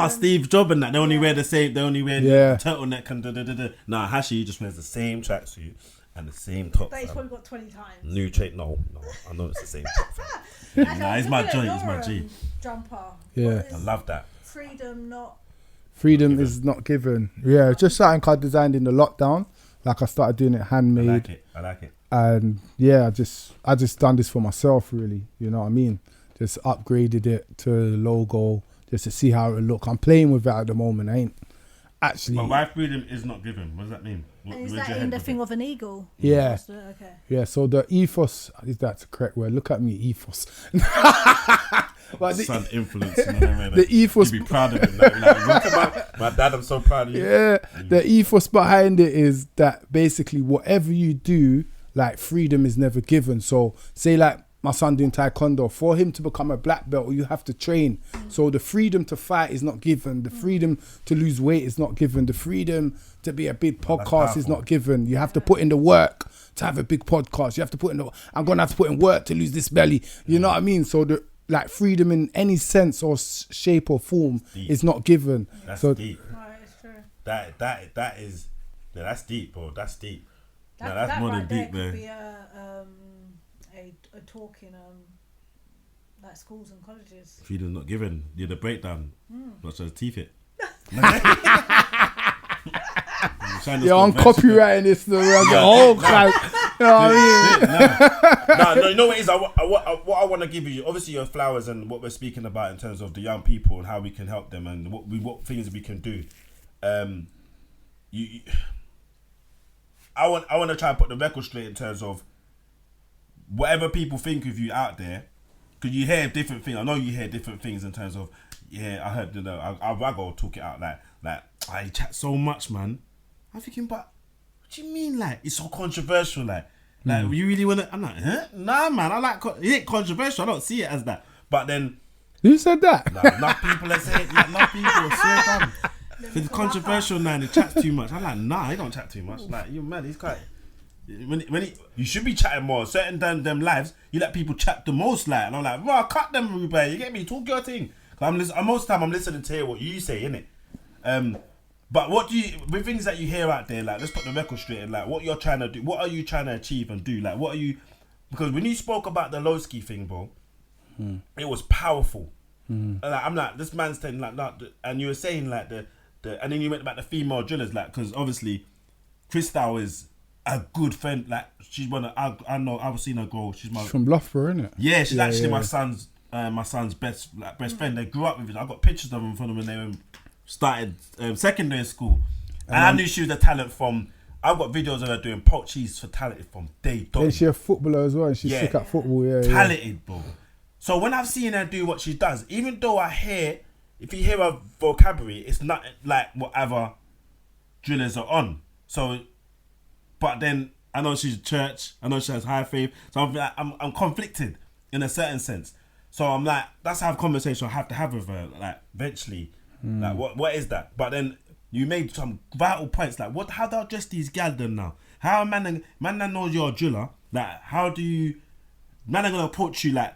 Steve Jobs and that. They only wear the same. They only wear the turtleneck and da. Nah, Hashi just wears the same tracksuit and the same top. That he's probably got 20 times. New train. No. I know it's the same top. Nah, he's my G. He's my G. Jumper. Yeah. I love that. Freedom is not given. Yeah, just something I designed in the lockdown. Like, I started doing it handmade. I like it. And yeah, I just done this for myself, really. You know what I mean? Just upgraded it to the logo just to see how it look. I'm playing with it at the moment. I ain't actually. But why freedom is not given? What does that mean? Is that in the thing of an eagle? Yeah. Okay. Yeah. So the ethos, is that the correct word? Look at me, ethos. But son influence. The ethos. You'd be proud of him. Like, my dad, I'm so proud of you. Yeah. The ethos behind it is that basically whatever you do, like, freedom is never given. So say like my son doing taekwondo, for him to become a black belt, you have to train. So the freedom to fight is not given. The freedom to lose weight is not given. The freedom to be a big podcast is not given. You have to put in the work to have a big podcast. You have to put in I'm going to have to put in work to lose this belly. You know what I mean? So the like freedom in any sense or shape or form is not given. That's so deep. Right, it's true. That is that's deep, bro. That's deep. That's more right than deep, there man. Could be a a talk in like schools and colleges. Freedom's not given. You're the breakdown. Not trying to teeth it. Yo, I'm copywriting this. The whole class. You know what I mean? No, you know what it is? What I want to give you, obviously your flowers and what we're speaking about in terms of the young people and how we can help them and what things we can do. I want to try and put the record straight in terms of whatever people think of you out there, because you hear different things. I know you hear different things in terms of, yeah, I heard, I go talk it out like I chat so much, man. I'm thinking, but what do you mean, like, it's so controversial, like you really want to, I'm like, huh? Nah, man, I like, it ain't controversial, I don't see it as that. But then, who said that? Nah, enough people that say it, like, enough people swear down. If it's controversial now and he chats too much, I'm like, nah, he don't chat too much. Like, you man, he's quite, you should be chatting more. Certain them lives, you let people chat the most, like, and I'm like, bro, cut them, Ruben, you get me, talk your thing. Most of the time I'm listening to hear what you say, innit? But what do you, with things that you hear out there, like, let's put the record straight and like, what you're trying to do, what are you trying to achieve and do? Like, what are you, because when you spoke about the low ski thing, bro, it was powerful. And like, I'm like, this man's saying like, and you were saying like and then you went about the female drillers, like, because obviously, Crystal is a good friend, like, she's one of, I know, I've seen her grow, she's from Loughborough, innit? Yeah, she's actually my son's best friend. They grew up with it. I got pictures of them from them when they started secondary school, and I knew she was a talent from. I've got videos of her doing pot cheese for talent from day dot. And she's a footballer as well. And she's sick at football. Yeah, talented, bro. So when I've seen her do what she does, even though if you hear her vocabulary, it's not like whatever drillers are on. So, but then I know she's church. I know she has high faith. So I'm conflicted in a certain sense. So I'm like, that's how conversation I have to have with her. Like, eventually, like, what is that? But then you made some vital points. Like, how do I address these gal them now? How man that knows you're a driller? Like, how do you man are gonna approach you like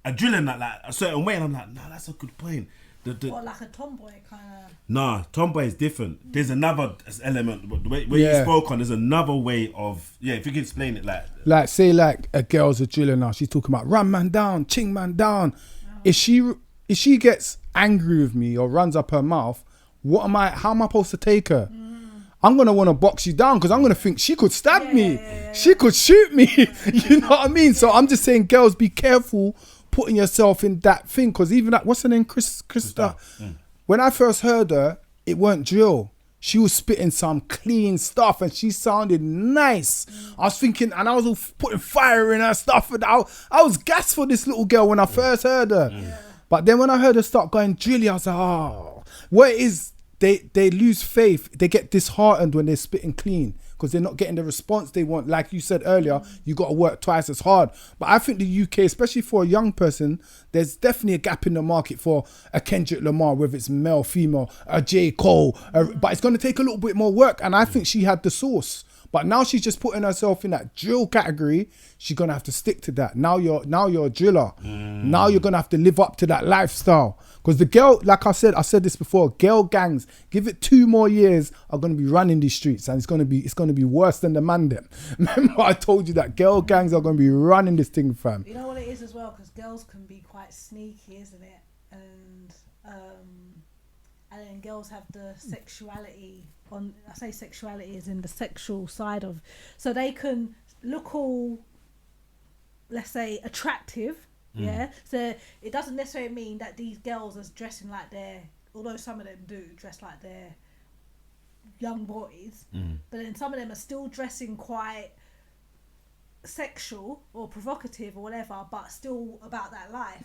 a drilling like a certain way? And I'm like, nah, that's a good point. Or like a tomboy kind of. Nah, tomboy is different. There's another element. The way you spoke on, there's another way of, if you can explain it like say like a girl's a driller now, she's talking about run man down, ching man down. If she gets angry with me or runs up her mouth, how am I supposed to take her? I'm gonna want to box you down because I'm gonna think she could stab me, she could shoot me. You know what I mean? So I'm just saying, girls, be careful putting yourself in that thing, because even that, what's her name, Krista? When I first heard her, it weren't drill. She was spitting some clean stuff and she sounded nice. I was thinking, and I was all putting fire in her stuff, and I was gassed for this little girl when I first heard her. But then when I heard her start going drilly, I was like, oh, what it is, they lose faith. They get disheartened when they're spitting clean because they're not getting the response they want. Like you said earlier, you got to work twice as hard. But I think the UK, especially for a young person, there's definitely a gap in the market for a Kendrick Lamar, whether it's male, female, a J. Cole. But it's going to take a little bit more work. And I think she had the sauce. But now she's just putting herself in that drill category. She's going to have to stick to that. Now you're a driller. Now you're going to have to live up to that lifestyle. Because the girl, like I said this before, girl gangs, give it 2 more years, are going to be running these streets, and it's going to be worse than the man them. Remember I told you that girl gangs are going to be running this thing, fam. You know what it is as well, because girls can be quite sneaky, isn't it? And then girls have the sexuality on. I say sexuality is in the sexual side of, so they can look all, let's say, attractive. Yeah, so it doesn't necessarily mean that these girls are dressing like they're, although some of them do dress like they're young boys, but then some of them are still dressing quite sexual or provocative or whatever, but still about that life.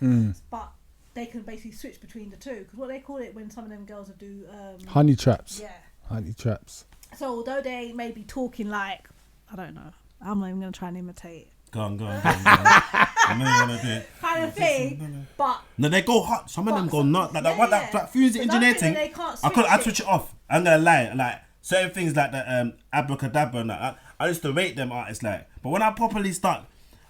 But they can basically switch between the two, because what they call it when some of them girls do honey traps. Yeah, honey traps. So although they may be talking like, I don't know, I'm not even gonna try and imitate. Go on. I know you want to do it. Kind of thing, but... No, they go hot. Some of them go nuts. Like that fusing engineering. I switch it off. I'm going to lie. Like, certain things like the abracadabra and that, I used to rate them artists, like... But when I properly start...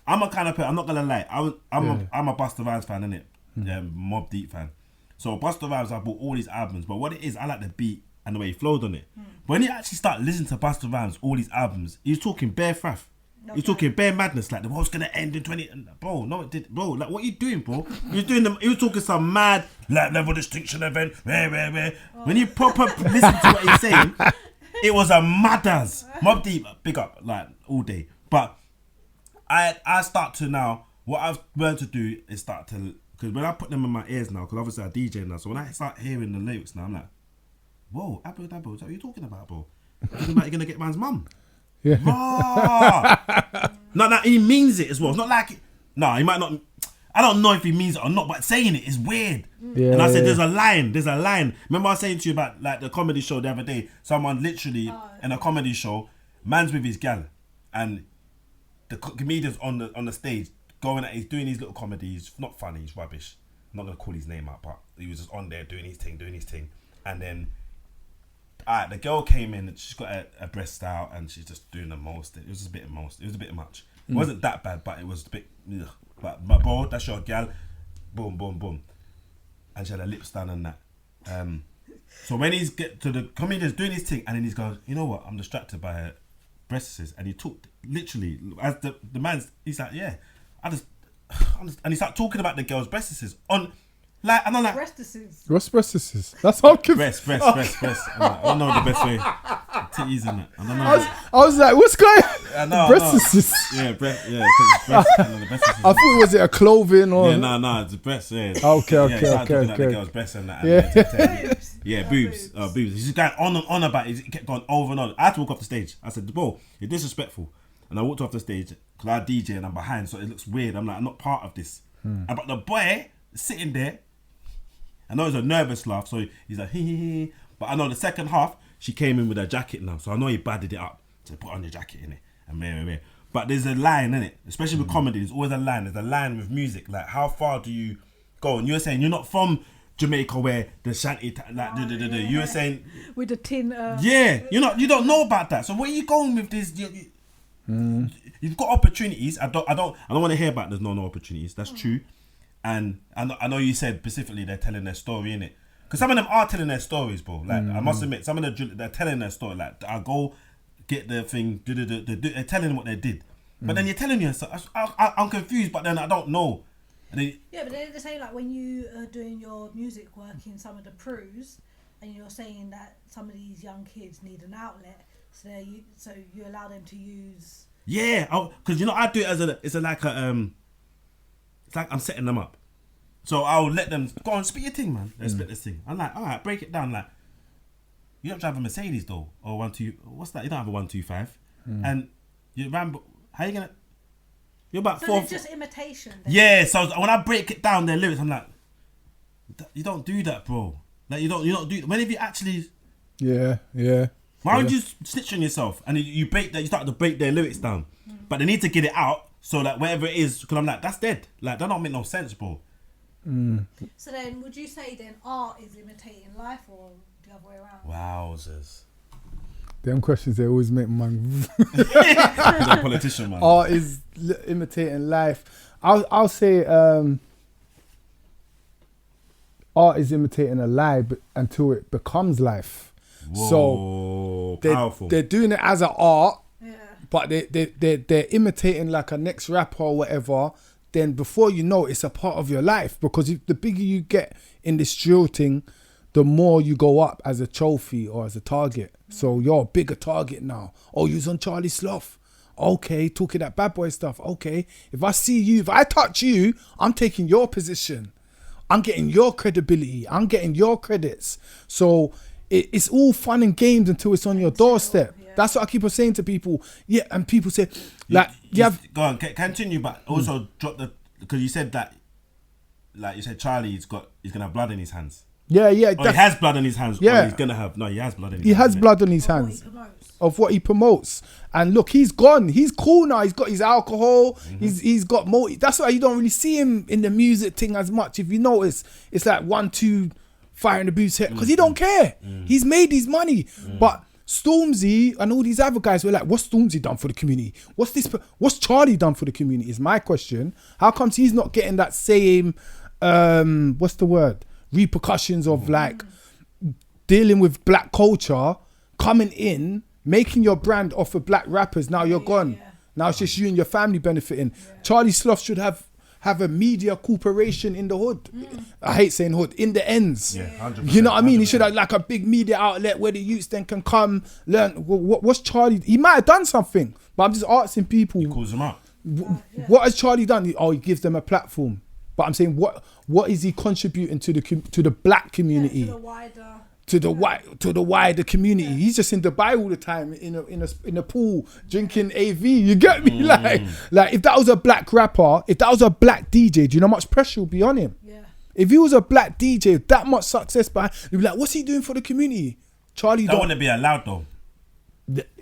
I'm a kind of person, I'm not going to lie. I'm a Busta Rhymes fan, innit? Yeah, Mobb Deep fan. So Busta Rhymes, I bought all these albums. But what it is, I like the beat and the way he flowed on it. But when you actually start listening to Busta Rhymes, all these albums, he's talking bare faff. You're talking bare madness, like the world's gonna end in 20. Bro, no, it did. Bro, like what you doing, bro? You're doing them. You talking some mad like level distinction event. When you proper listen to what he's saying, it was a matters. Mob Deep, big up, like all day. But I start to now. What I've learned to do is start to, because when I put them in my ears now, because obviously I DJ now, so when I start hearing the lyrics now, I'm like, whoa, Abbo, what are you talking about, bro? You're gonna get man's mum. Yeah. No, he means it as well. It's not like, he might not. I don't know if he means it or not, but saying it is weird. Yeah, and I said, there's a line. Remember I was saying to you about like the comedy show the other day. Someone literally in a comedy show, man's with his gal, and the comedian's on the stage he's doing his little comedies. Not funny, he's rubbish. I'm not gonna call his name out, but he was just on there doing his thing, and then. The girl came in and she's got a breast out and she's just doing the most. It was just a bit much. It wasn't that bad, but it was a bit. Ugh. But bro, that's your gal. Boom, boom, boom. And she had her lips done and that. So when he's get to the comedian's doing his thing and then he's going, you know what? I'm distracted by her breasts. And he talked literally as the man's. He's like, yeah, and he started talking about the girl's breasts on. Like, and I'm like, what's breastises? That's all. Breast. I'm like, I don't know the best way. Titties and that. I don't know. I was like, what's going on? Breastises. Yeah, breast. Yeah, because it's breast. I thought, was it a clothing or? Yeah, no, it's a breast. Yeah. Okay. The girl's breast and that. Yeah, boobs. Boobs. He's going on and on about it. He kept going over and on. I had to walk off the stage. I said, bro, you're disrespectful. And I walked off the stage because I DJ and I'm behind, so it looks weird. I'm like, I'm not part of this. But the boy sitting there. I know it's a nervous laugh, so he's like, hee. But I know the second half, she came in with her jacket now, so I know he badded it up. So put on your jacket in it, and meh. But there's a line in it, especially with comedy. There's always a line. There's a line with music. Like, how far do you go? And you were saying you're not from Jamaica where the shanty, You were saying with the tin. Yeah, you don't know about that. So where are you going with this? You've got opportunities. I don't want to hear about there's no opportunities. That's true. And I know you said specifically they're telling their story, innit? Because some of them are telling their stories, bro. Like, I must admit, some of them, they're telling their story. Like, I go get the thing, they're telling what they did. But then you're telling yourself, I'm confused, but then I don't know. Yeah, but they're saying, like, when you are doing your music work in some of the crews, and you're saying that some of these young kids need an outlet, so you allow them to use... Yeah, because, I do it as it's like I'm setting them up. So I'll let them go on, spit your thing, man. Let's spit this thing. I'm like, all right, break it down. Like, you don't drive a Mercedes though, or what's that? You don't have a 125, and you ramble. How you gonna? You're about 4. It's just imitation. Then. Yeah. So when I break it down, their lyrics, I'm like, you don't do that, bro. Like you don't do. When have you actually? Yeah. Why would you snitch on yourself and you start to break their lyrics down, but they need to get it out. So like whatever it is, because I'm like, that's dead. Like that don't make no sense, bro. So then, would you say then art is imitating life or the other way around? Wowzers. Them questions they always make man. You're a politician, man. Art is imitating life. I'll say art is imitating a lie until it becomes life. Whoa, so powerful. They're doing it as an art. Yeah. But they're imitating like a next rapper or whatever. Then before you know, it's a part of your life. Because the bigger you get in this drill thing, the more you go up as a trophy or as a target. So you're a bigger target now. Oh, you was on Charlie Sloth. Okay, talking that bad boy stuff. Okay, if I see you, if I touch you, I'm taking your position. I'm getting your credibility. I'm getting your credits. So it's all fun and games until it's on your doorstep. Yeah. That's what I keep on saying to people. Yeah, and people say, like, go on, continue, but also drop because you said that, like you said, Charlie, he's gonna have blood in his hands. Yeah. He has blood in his hands. Yeah. He's gonna have, he has blood in his hands. He has blood on his hands of what he promotes. And look, he's gone. He's cool now. He's got his alcohol. He's got more. That's why you don't really see him in the music thing as much. If you notice, it's like 1-2 firing the boots here because he don't care. He's made his money. But Stormzy and all these other guys were like, what's Stormzy done for the community? What's Charlie done for the community is my question. How comes he's not getting that same, what's the word? Repercussions of like dealing with black culture, coming in, making your brand off of black rappers. Now you're gone. Now it's just you and your family benefiting. Charlie Sloth should have a media corporation in the hood. I hate saying hood, in the ends. Yeah, 100%. You know what I mean? 100%. He should have like a big media outlet where the youths then can come learn. What's Charlie? He might have done something, but I'm just asking people. He calls them out. What has Charlie done? He gives them a platform. But I'm saying, what is he contributing to the black community? Yeah, to the wider community. He's just in Dubai all the time in a pool drinking AV. You get me? Like if that was a black rapper, if that was a black DJ, do you know how much pressure would be on him? Yeah. If he was a black DJ, that much success behind, you'd be like, what's he doing for the community? Charlie, That wouldn't be allowed though.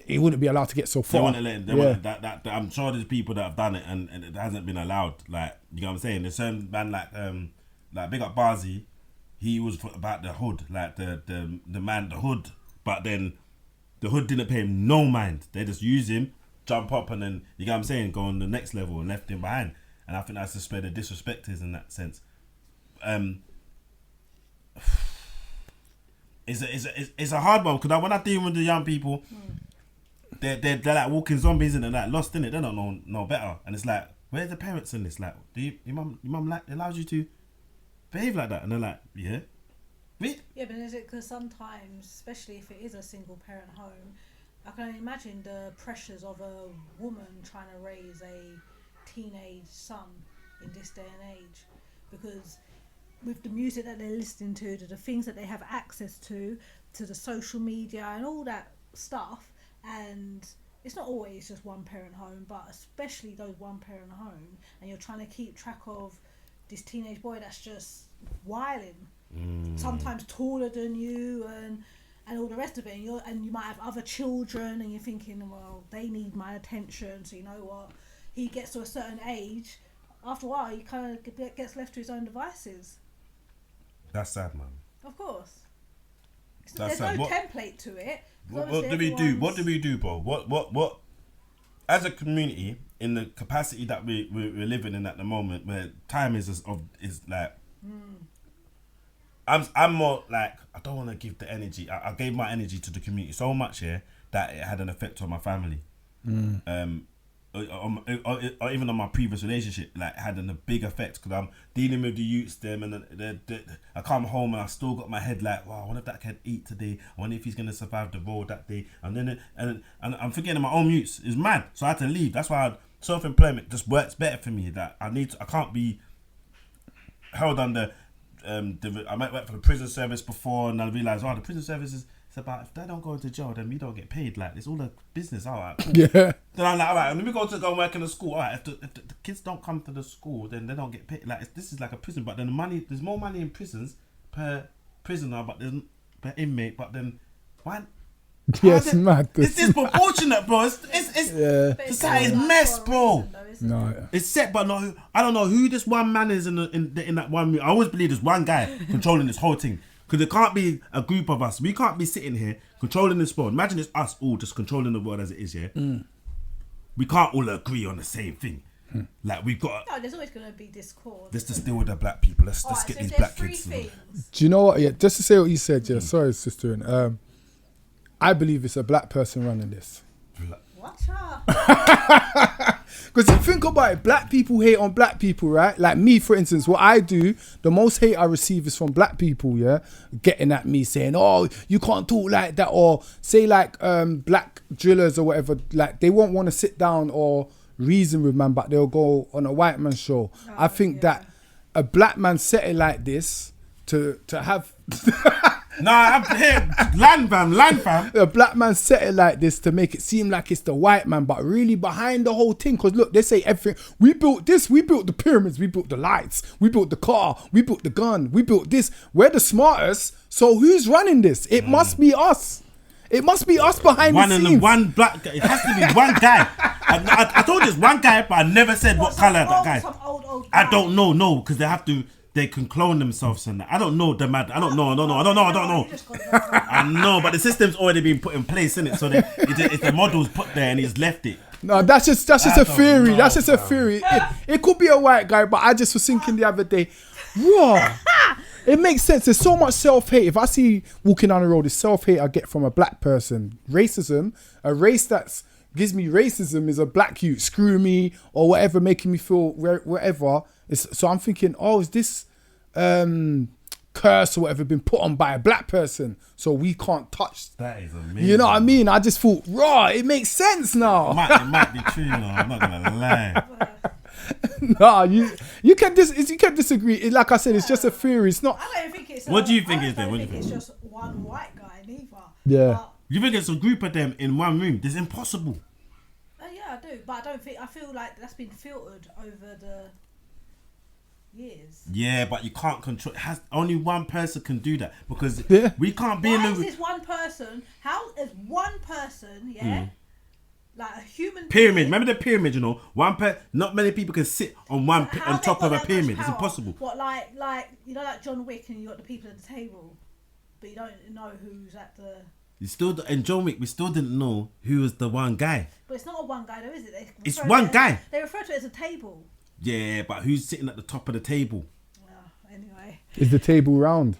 He wouldn't be allowed to get so They far. wouldn't let. They wouldn't, that I'm sure there's people that have done it and it hasn't been allowed. Like, you know what I'm saying? There's certain man like big up Barzy. He was about the hood, like the man, the hood. But then the hood didn't pay him no mind. They just use him, jump up, and then, you know what I'm saying, go on the next level and left him behind. And I think that's just where the disrespect is in that sense. It's a hard one because when I deal with the young people, they're like walking zombies and they're like lost in it. They don't know better. And it's like, where's the parents in this? Like, your mum like allows you to behave like that? And they're like, yeah. Yeah, but is it because sometimes, especially if it is a single parent home, I can imagine the pressures of a woman trying to raise a teenage son in this day and age, because with the music that they're listening to the things that they have access to the social media and all that stuff, and it's not always just one parent home, but especially those one parent home, and you're trying to keep track of this teenage boy that's just wilding, sometimes taller than you and all the rest of it, and you might have other children and you're thinking, well, they need my attention, so you know what, he gets to a certain age, after a while he kind of gets left to his own devices. That's sad, man. Of course. That's There's sad. no template to it. What do we do? What do we do, bro? What? As a community, in the capacity that we're living in at the moment, where time is like, I'm more like, I don't want to give the energy. I gave my energy to the community so much here that it had an effect on my family. Or even on my previous relationship, like, had a big effect because I'm dealing with the youths them, and I come home and I still got my head like, wow, I wonder if that can eat today. I wonder if he's gonna survive the road that day. And then and I'm forgetting my own youths. It's mad. So I had to leave. That's why self-employment just works better for me. That I can't be held under. I might work for the prison service before, and I realised, the prison service is. It's about, if they don't go to jail, then we don't get paid. Like, it's all a business. All right, cool. Yeah. Then I'm like, all right, let me go and work in the school. All right, if the kids don't come to the school, then they don't get paid. Like, this is like a prison, but then there's more money in prisons per prisoner, but there's per inmate. But then why? Yes, it's mad. It's disproportionate, bro. It's society's mess, bro. No, it's set, but no, I don't know who this one man is in that one. I always believe there's one guy controlling this whole thing. Because there can't be a group of us. We can't be sitting here controlling this world. Imagine it's us all just controlling the world as it is, yeah? We can't all agree on the same thing. Like, we've got... No, there's always going to be discord. Let's just deal with the black people. Let's get these black kids. Do you know what? Yeah, just to say what you said, yeah. Sorry, sister. I believe it's a black person running this. Watch out. Because you think about it, black people hate on black people, right? Like me, for instance, what I do, the most hate I receive is from black people, yeah? Getting at me saying, oh, you can't talk like that. Or say like black drillers or whatever, like they won't want to sit down or reason with man, but they'll go on a white man show. I think that a black man set it like this to have... I'm here. Land fam. A black man set it like this to make it seem like it's the white man, but really behind the whole thing. Because look, they say everything. We built this. We built the pyramids. We built the lights. We built the car. We built the gun. We built this. We're the smartest. So who's running this? It must be us. It must be us behind the scenes. One black guy. It has to be one guy. I told you it's one guy, but I never said what colour that guy. Old guy. I don't know, no, because they can clone themselves and that. I don't know the mad. I don't know. I know, but the system's already been put in place, isn't it? So it's the model's put there and he's left it. No, that's just a theory. That's just a theory. It could be a white guy, but I just was thinking the other day, raw. It makes sense. There's so much self-hate. If I see walking down the road, the self-hate I get from a black person, racism, a race that's gives me racism is a black youth screwing me or whatever, making me feel whatever. So I'm thinking, oh, is this curse or whatever been put on by a black person, so we can't touch? That is amazing. You know what I mean? I just thought, raw, it makes sense now. It might be true, you know. I'm not gonna lie. No, you can disagree. Like I said, it's just a theory. It's not. I don't think it's. What do you think is there? I don't think it's just one white guy neither. Yeah. But, You think it's a group of them in one room? This is impossible. yeah, I do, but I don't think. I feel like that's been filtered over the years. Yeah, but you can't control. Only one person can do that because we can't be Why in is the this one person? How is one person? Yeah. Like a human pyramid. being, Remember the pyramid, you know? Not many people can sit on on top of a pyramid. It's impossible. What, like you know, like John Wick, and you got the people at the table, but you don't know who's at the. You still in John Wick, we still didn't know who was the one guy. But it's not a one guy, though, is it? It's one guy. They refer to it as a table. Yeah, but who's sitting at the top of the table? Well, anyway. Is the table round?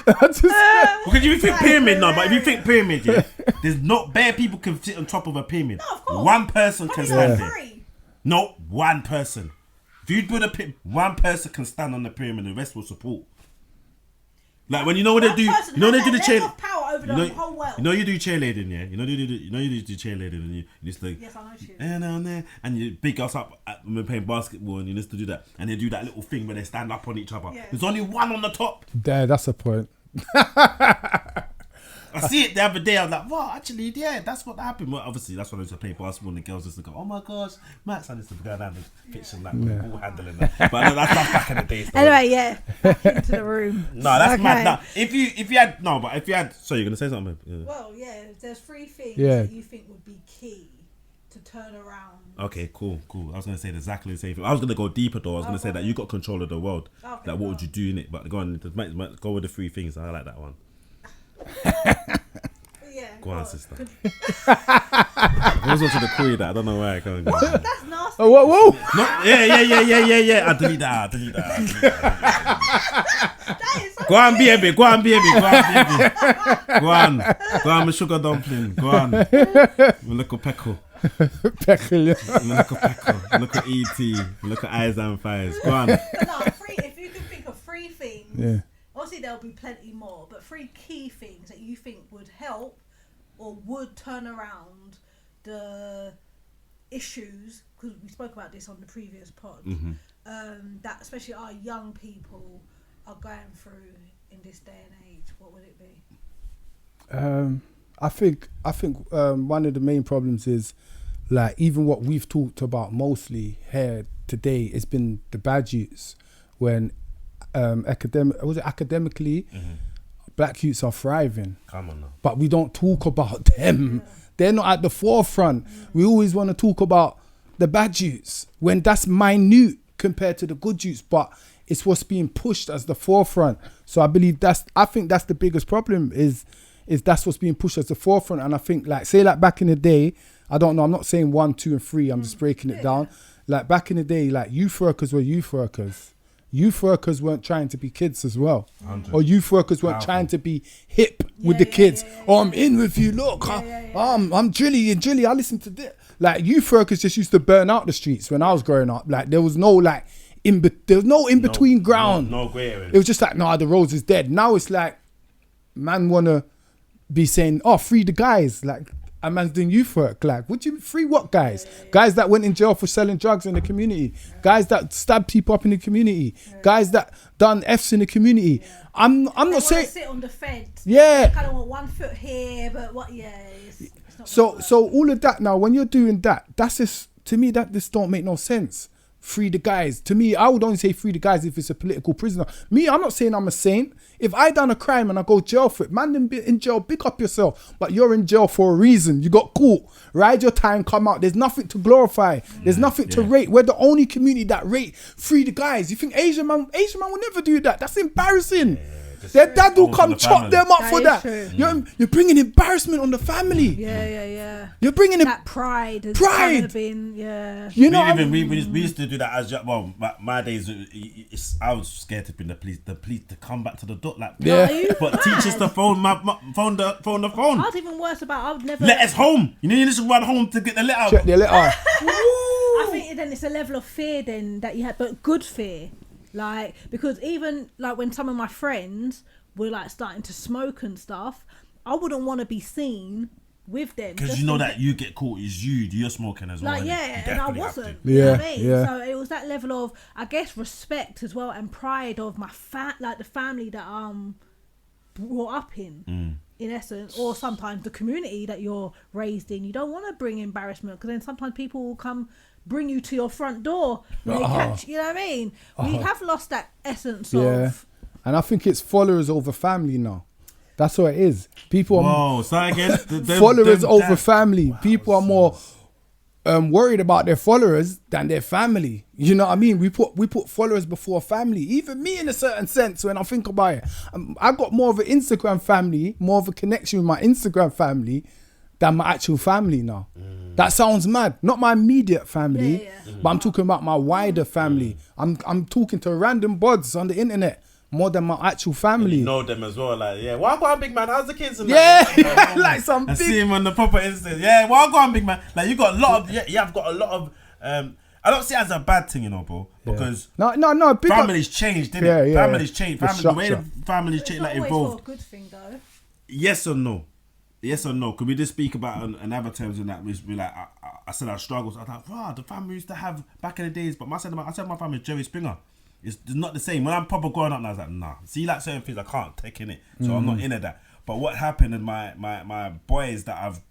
Because you think pyramid, no, but if you think pyramid, yeah, there's not bare people can sit on top of a pyramid. No, of course. One person can stand there. Three. No, one person. If you build one person can stand on the pyramid, the rest will support. Like when you know what they do, you know they do the chair. Power over the whole world. You know you do cheerleading, yeah. You know you do cheerleading, and you just like yes, I know cheerleading. And you big us up when we're playing basketball, and you used to do that, and they do that little thing where they stand up on each other. Yeah. There's only one on the top. There, that's a point. I see it the other day. I was like, "What? Actually, yeah, that's what happened." Well, obviously, that's when I used to play basketball, and the girls used to go, "Oh my gosh, Max!" I used to go down and pitch them like ball handling that. But that's back in the days. Anyway, yeah, back into the room. No, that's mad. No, if you had, so you're gonna say something? Yeah. Well, yeah, there's three things Yeah. that you think would be key to turn around. Okay, cool. I was gonna say exactly the same thing. I was gonna go deeper though. I was gonna say that you got control of the world. Okay, like, what would you do in it? But go on, go with the three things. I like that one. Yeah. Go on, sister. I was watching the query that. I don't know why I can't go. What? That's nasty. Oh, whoa! No, yeah. I delete that. That is so Go on, baby. Go on, my sugar dumpling. Go on. My little peckle. My little ET. My little eyes and fires. Go on. No, if you can think of three things, Yeah. obviously there'll be plenty more, but three key things that you think would help or would turn around the issues, because we spoke about this on the previous pod, that especially our young people are going through in this day and age. What would it be? I think one of the main problems is, like, even what we've talked about mostly here today has been the bad youths. When academically, black youths are thriving. Come on now. But we don't talk about them. Yeah. They're not at the forefront. We always want to talk about the bad youths when that's minute compared to the good youths, but it's what's being pushed as the forefront. So I think that's the biggest problem is that's what's being pushed as the forefront. And I think, like, say, like, back in the day, I don't know, I'm not saying 1, 2 and 3, I'm just breaking it down. Like, back in the day, like, youth workers were youth workers. Youth workers weren't trying to be kids as well. 100. Or youth workers weren't trying to be hip with the kids. Oh, I'm in with you, look. I'm Drilly and Drilly, I listen to this. Like, youth workers just used to burn out the streets when I was growing up. Like, there was no, like, in between ground. No grey area. It was just like, nah, the rose is dead. Now it's like, man wanna be saying, oh, free the guys. Like, a man's doing youth work. Like, would you free what guys? Guys that went in jail for selling drugs in the community. Guys that stabbed people up in the community. Guys that done F's in the community. I'm not saying sit on the fence. Yeah. Kind of want 1 foot here, but what? Yeah. It's not so all of that now, when you're doing that, that's just, to me, that just don't make no sense. Free the guys. To me, I would only say free the guys if it's a political prisoner. Me, I'm not saying I'm a saint. If I done a crime and I go jail for it, man, then be in jail, pick up yourself. But you're in jail for a reason. You got caught. Ride your time, come out. There's nothing to glorify. There's nothing to rate. We're the only community that rate free the guys. You think Asian man will never do that? That's embarrassing. Their dad will come the chop family. them up That for is that. true. You're bringing embarrassment on the family. Yeah. You're bringing it. That pride has Pride. kind of been, yeah. You know, we used to do that as well. My days, I was scared to bring the police to come back to the door. Like, Yeah. Are you but mad? teachers to phone the phone. I was even worse about. I would never. Letters home. You need to run home to get the letter. check their letter. I think then it's a level of fear then that you had, but good fear, like, because even like when some of my friends were like starting to smoke and stuff, I wouldn't want to be seen with them Because you know that you get caught is you're smoking as well. like, innit? yeah, You and I definitely have wasn't. to. You know Yeah, what I mean? yeah. So it was that level of, I guess, respect as well and pride of my like the family that brought up in essence, or sometimes the community that you're raised in. You don't want to bring embarrassment because then sometimes people will come bring you to your front door when they catch. You know what I mean? We have lost that essence of. And I think it's followers over family now. That's what it is. People are Whoa, say again. followers over family. People are more worried about their followers than their family. You know what I mean? We put followers before family. Even me, in a certain sense, when I think about it, I got more of an Instagram family, more of a connection with my Instagram family than my actual family now. That sounds mad. Not my immediate family, but I'm talking about my wider family. I'm talking to random bods on the internet more than my actual family. You know them as well, like, yeah, well, go on, big man, how's the kids? And Yeah, like some I big. see him on the proper instance. Yeah, well, go on, big man. Like, you got a lot of, I've got a lot of, I don't see it as a bad thing, you know, bro, because No. Big families changed, didn't it? Yeah. Families changed. The The way structure. families It's changed, not like, always evolved. for a good thing though. Yes or no? Yes or no? Could we just speak about another terms in that? We like, I said our struggles. I thought, wow, the family we used to have back in the days. But I said my family is Jerry Springer. It's not the same. When I'm proper growing up now, I was like, nah. See, like certain things I can't take in it, so I'm not into that. But what happened, and my boys that I've,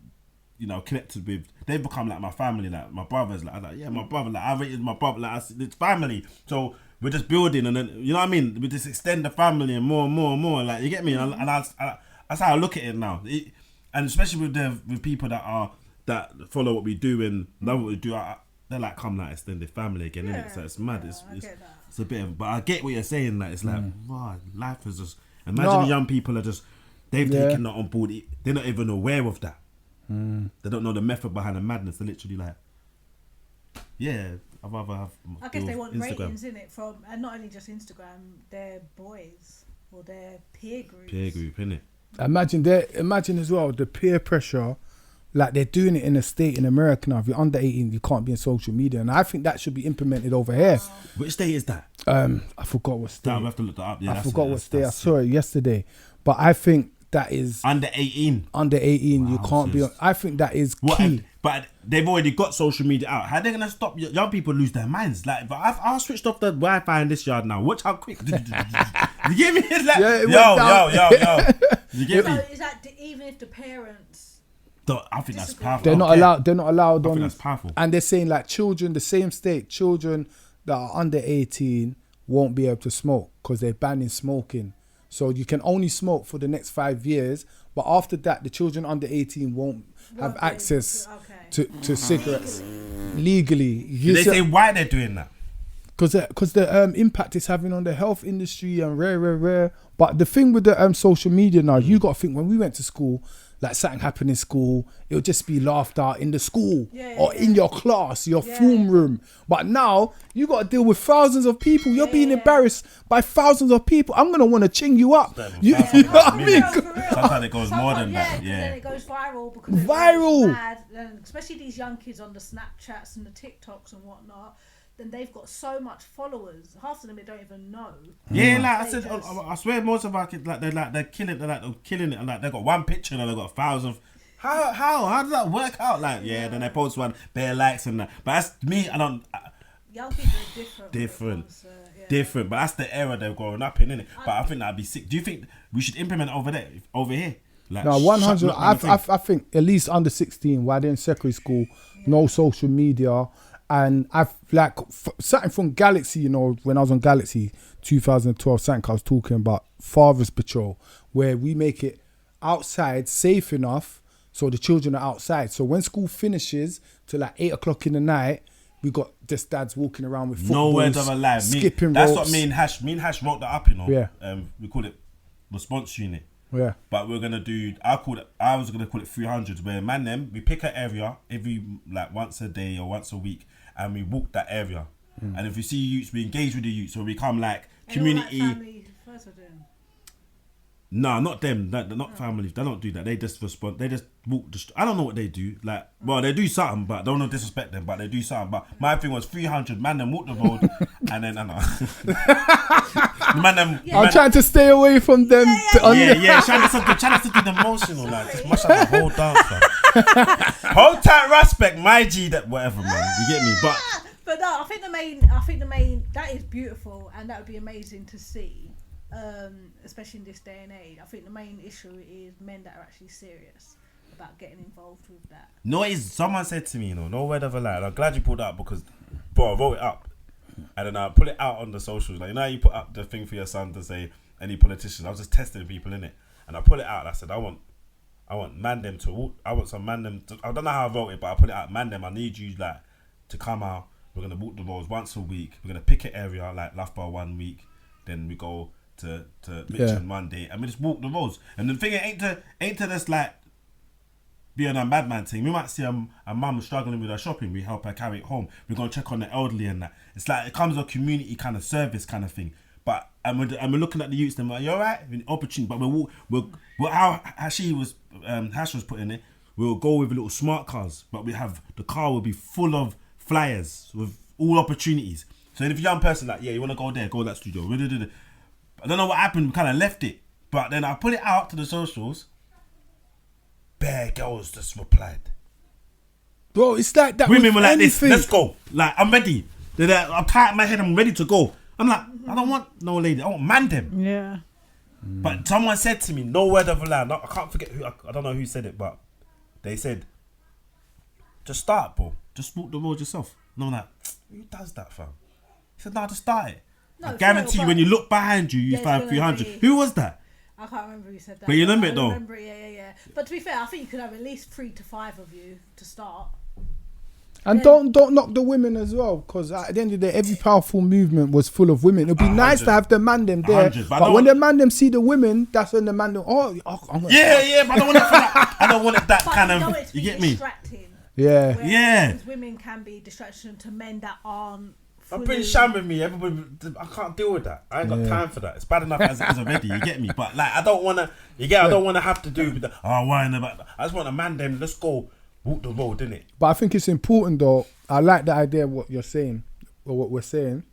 connected with, they've become like my family, like my brothers. Like I was like, yeah, my brother. Like I rated my brother. Like it's family. So we're just building, and then you know what I mean. We just extend the family and more and more and more. Like you get me. And that's how I look at it now. And especially with people that follow what we do and love what we do, they're like come like extended family again, innit? So it's mad. It's a bit of, but I get what you're saying. Like it's like, wow, life is just. Imagine the young people are just, they've taken that on board. They're not even aware of that. They don't know the method behind the madness. They're literally like, yeah, I'd rather have. I guess they want Instagram. ratings in it from, and not only just Instagram, their boys or their peer groups. Peer group, innit? Imagine as well the peer pressure, like they're doing it in a state in America now. If you're under 18, you can't be on social media, and I think that should be implemented over here. Which state is that? I forgot what state. I'll have to look that up. Yeah, I forgot what state. I saw it yesterday, but I think that is under 18. Under 18, you Wow, can't be on. I think that is key. But they've already got social media out. How are they gonna stop young people lose their minds? Like, but I've switched off the Wi-Fi in this yard now. Watch how quick. You get me? It's like, yo. You get me? So is that even if the parents? I think that's powerful. They're not allowed. They're not allowed I on. think that's powerful. And they're saying like children, the same state, children that are under 18 won't be able to smoke because they're banning smoking. So you can only smoke for the next 5 years, but after that, the children under 18 won't have access to cigarettes legally. Do they say why they're doing that? Because the impact it's having on the health industry and rare. But the thing with the social media now, you got to think when we went to school, like something happened in school, it would just be laughed at in the school or in your class, your form room. But now you got to deal with thousands of people. You're being embarrassed by thousands of people. I'm gonna want to ching you up. You know what I mean? Sometimes it goes more than that. Yeah. Then it goes viral because it's mad, and especially these young kids on the Snapchats and the TikToks and whatnot. Then they've got so much followers. Half of them they don't even know. Yeah, like I said, I swear most of our kids they're killing it, and like they got one picture and they got 1,000. How does that work out? Like then they post one, bare likes and that. But that's me. I don't. Young people are different. Different. But that's the era they're growing up in, innit? But I think that'd be sick. Do you think we should implement it over here? Like, no, 100. I think at least under 16, while they're in secondary school, no social media. And I've like something from Galaxy, when I was on Galaxy 2012, something I was talking about Father's Patrol, where we make it outside safe enough so the children are outside. So when school finishes to like 8 o'clock in the night, we got just dads walking around with footballs, no words of a lie. Skipping that's ropes. what me and Hash wrote that up, Yeah. We call it response unit. Yeah. But we're gonna do. I was gonna call it 300s. Where man, them we pick an area every like once a day or once a week, and we walk that area. And if we see youths, we engage with the youths, so we become like community. Like family first or doing? No, not them. They're not families. They don't do that. They just respond. They just walk the I don't know what they do. Like, well, they do something, but I don't want to disrespect them. But they do something. But my thing was 300 man. Them walk the road, and then I know. Man, them. I'm trying to stay away from them. Trying to do the emotional, like just mash up the whole dance. Man. Hold tight, respect, my G. That whatever, man. You get me? But no, I think the main that is beautiful, and that would be amazing to see. Especially in this day and age, I think the main issue is men that are actually serious about getting involved with that. No, someone said to me, no word of a lie. And I'm glad you pulled that up because, bro, I wrote it up and then I put it out on the socials. Like, you know how you put up the thing for your son to say any politicians. I was just testing people in it, and I put it out. And I said, I want man them to walk. I want some man them. I don't know how I wrote it, but I put it out. Man them. I need you like to come out. We're gonna walk the roads once a week. We're gonna pick an area like Loughborough 1 week. Then we go to Mitcham one day, and we just walk the roads. And the thing ain't to just like be on a madman thing. We might see a mum struggling with her shopping. We help her carry it home. We're gonna check on the elderly and that. It's like it comes a community kind of service kind of thing. But and we're looking at the youths. And we're like, you alright? Opportunity. But we're how she was Hash was putting it. We'll go with little smart cars, but we have the car will be full of flyers with all opportunities. So if a young person like, you want to go there, go to that studio. I don't know what happened. We kind of left it, but then I put it out to the socials. Bare girls just replied. Bro, it's like that. Women were like this. Let's go. Like I'm ready. I'm tight in my head. I'm ready to go. I'm like, I don't want no lady. I want man them. Yeah. But someone said to me, no word of a lie. I can't forget who. I don't know who said it, but they said, just start, bro. Just walk the road yourself. And I'm like, who does that, fam? He said, no, just start it. No, I guarantee you, when you look behind you, you find 300. Who was that? I can't remember who said that. But you remember it though? I remember it, yeah. But to be fair, I think you could have at least 3 to 5 of you to start. And don't knock the women as well, because at the end of the day, every powerful movement was full of women. It'd be nice to have the man them there, but when the man them see the women, that's when the man them. But I don't want it for that. I don't want it that kind of. You get me? Yeah. Women can be distraction to men that aren't. I'm pretty sham with me. Everybody, I can't deal with that. I ain't got time for that. It's bad enough as already. You get me? But like, I don't want to. I don't want to have to do with the. Worrying about that. I just want a man them. Let's go. Walk the road, innit? But I think it's important though. I like the idea of what you're saying, or what we're saying.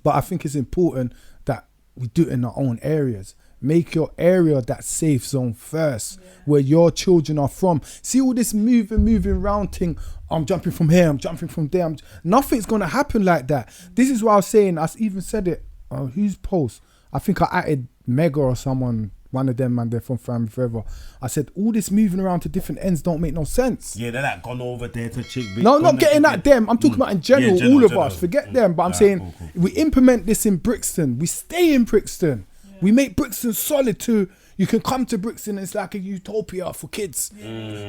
But I think it's important that we do it in our own areas. Make your area that safe zone first, where your children are from. See all this moving around thing. I'm jumping from here, I'm jumping from there. Nothing's going to happen like that. This is what I was saying. I even said it. Whose post? I think I added Mega or someone. One of them, man, they're from Family Forever. I said, all this moving around to different ends don't make no sense. Yeah, they're like gone over there to chick. No, not getting at them. I'm talking about in general, all of us. Forget them. But I'm saying, we implement this in Brixton. We stay in Brixton. Yeah. We make Brixton solid too. You can come to Brixton, it's like a utopia for kids.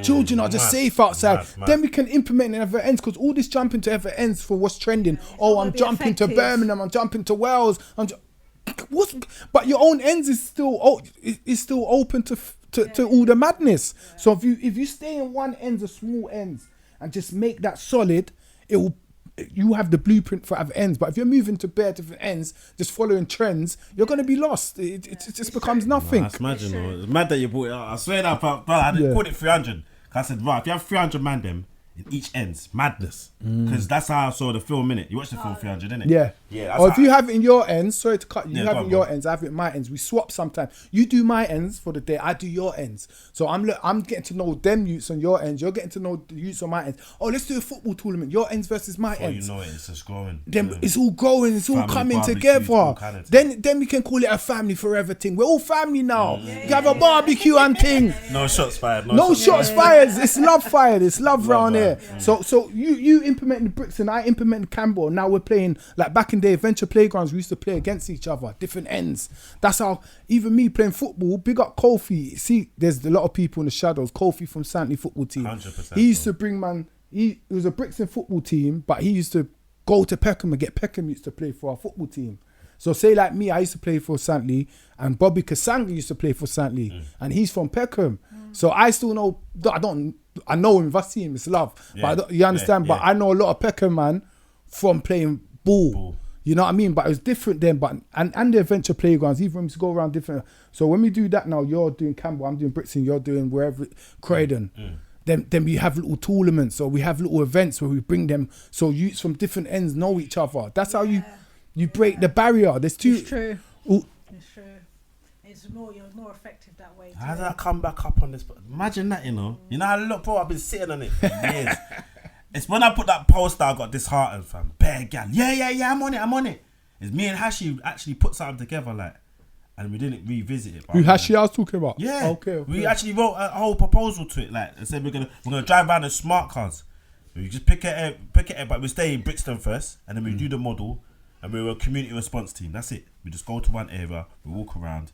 Children are just safe outside. Then we can implement it in other ends, because all this jumping to other ends for what's trending. I'm jumping to Birmingham, I'm jumping to Wales. But your own ends is still open to all the madness. Yeah. So if you stay in one ends, the small ends, and just make that solid, you have the blueprint for other ends. But if you're moving to bare different ends, just following trends, you're going to be lost. It just becomes nothing. It's mad that you brought it up. I swear that, but I didn't put it 300. I said, right, if you have 300 man them in each ends, madness. Because that's how I saw the film, innit? You watched the film 300, innit? Yeah. Or if you have it in your ends, sorry to cut you, you have it in your ends, I have it in my ends. We swap sometimes. You do my ends for the day, I do your ends. So I'm getting to know them youths on your ends, you're getting to know the youths on my ends. Oh, let's do a football tournament, your ends versus my ends. You know it's just growing. Then it's all growing, it's all coming together. Then we can call it a family forever thing. We're all family now. You have a barbecue and thing. No shots fired. No shots fired. It's love fired. It's love round here. So you implement the Brixton, I implement Campbell. Now we're playing like back in the day, Venture Playgrounds. We used to play against each other, different ends. That's how even me playing football. Big up Kofi. See, there's a lot of people in the shadows. Kofi from Santley football team. 100%. He used to bring It was a Brixton football team, but he used to go to Peckham and get Peckham used to play for our football team. So say like me, I used to play for Santley, and Bobby Kasanga used to play for Santley, and he's from Peckham. So I still know, I know him, if I see him, it's love. But you understand, but I know a lot of Peckham man from playing ball. You know what I mean? But it was different then, and the adventure playgrounds, even when we used to go around different. So when we do that now, you're doing Campbell, I'm doing Brixton, you're doing wherever, Croydon. Then we have little tournaments, or we have little events where we bring them, so youths from different ends know each other. That's how you break the barrier. There's two. It's true. It's true. You're more effective that way. How did I come back up on this? Imagine that, you know how look, bro, I've been sitting on it for years. It's when I put that poster, I got disheartened, fam. Bare gal. Yeah, I'm on it. It's me and Hashi actually put something together, like, and we didn't revisit it. Who Hashi I was talking about? Yeah. Okay. We actually wrote a whole proposal to it, like, and said we're gonna drive around in smart cars. We just pick it, but we stay in Brixton first, and then we do the model, and we're a community response team. That's it. We just go to one area, we walk around.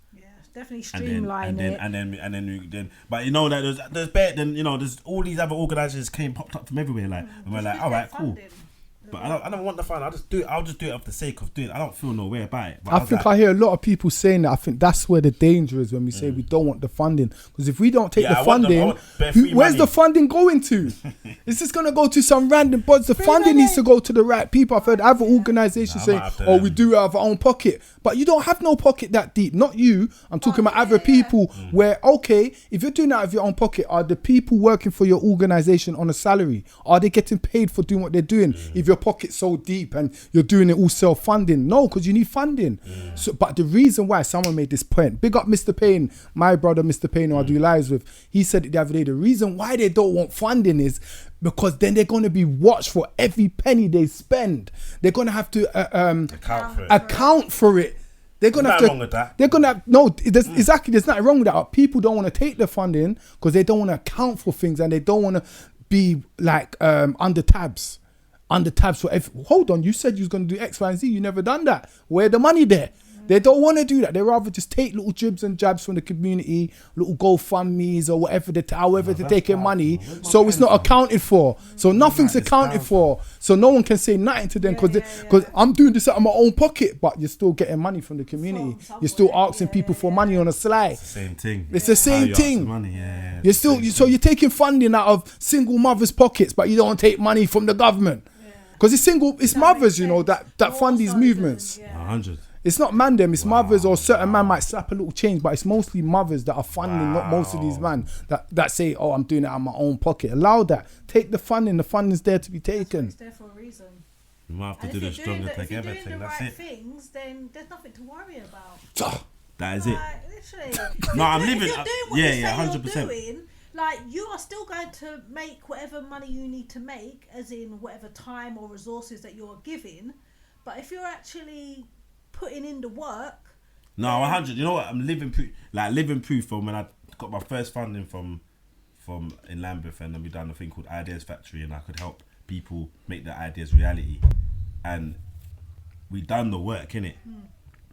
Definitely streamline it. And then, but you know that there's all these other organisations popped up from everywhere, like, and we're like, all right, cool. But I don't want the fund. I'll just do it for the sake of doing it. I don't feel no way about it. But I hear a lot of people saying that. I think that's where the danger is when we say we don't want the funding. Because if we don't take the funding, where's the funding going to? It's just going to go to some random buds. The funding needs to go to the right people. I've heard other organisations saying, we do it out of our own pocket. But you don't have no pocket that deep. Not you. I'm talking about other people where, okay, if you're doing that out of your own pocket, are the people working for your organisation on a salary? Are they getting paid for doing what they're doing? If your pocket's so deep and you're doing it all self-funding, no, because you need funding. So, but the reason why someone made this point, big up Mr. Payne, my brother Mr. Payne, who I do lives with, he said it the other day, the reason why they don't want funding is because then they're going to be watched for every penny they spend. They're going to have to account for it. They're going to have to. Wrong with that. They're going to have, no, exactly. There's nothing wrong with that. People don't want to take the funding because they don't want to account for things, and they don't want to be like under tabs for every. Hold on, you said you was going to do X, Y, and Z. You never done that. Where the money there? They don't want to do that. They rather just take little jibs and jabs from the community, little GoFundMes or whatever, however they're taking money. So it's not accounted for. So nothing's accounted for. So no one can say nothing to them because I'm doing this out of my own pocket, but you're still getting money from the community. You're still asking people for money on a sly. It's the same thing. It's the same thing. Money, You're still so you're taking funding out of single mothers' pockets, but you don't take money from the government. Because it's mothers, that fund these movements. 100. It's not man them, it's mothers, or certain man might slap a little change, but it's mostly mothers that are funding, not most of these men that say, oh, I'm doing it out of my own pocket. Allow that. Take the funding's there to be taken. It's there for a reason. You might have to do the stronger together thing, that's it. If you're doing the right things, then there's nothing to worry about. That is it. Literally. No, I'm living. If you're doing what you say 100%. you're doing, like, you are still going to make whatever money you need to make, as in whatever time or resources that you're giving. But if you're actually putting in the work. No, 100. You know what? I'm living proof from when I got my first funding from in Lambeth, and then we done a thing called Ideas Factory, and I could help people make their ideas reality. And we done the work, innit?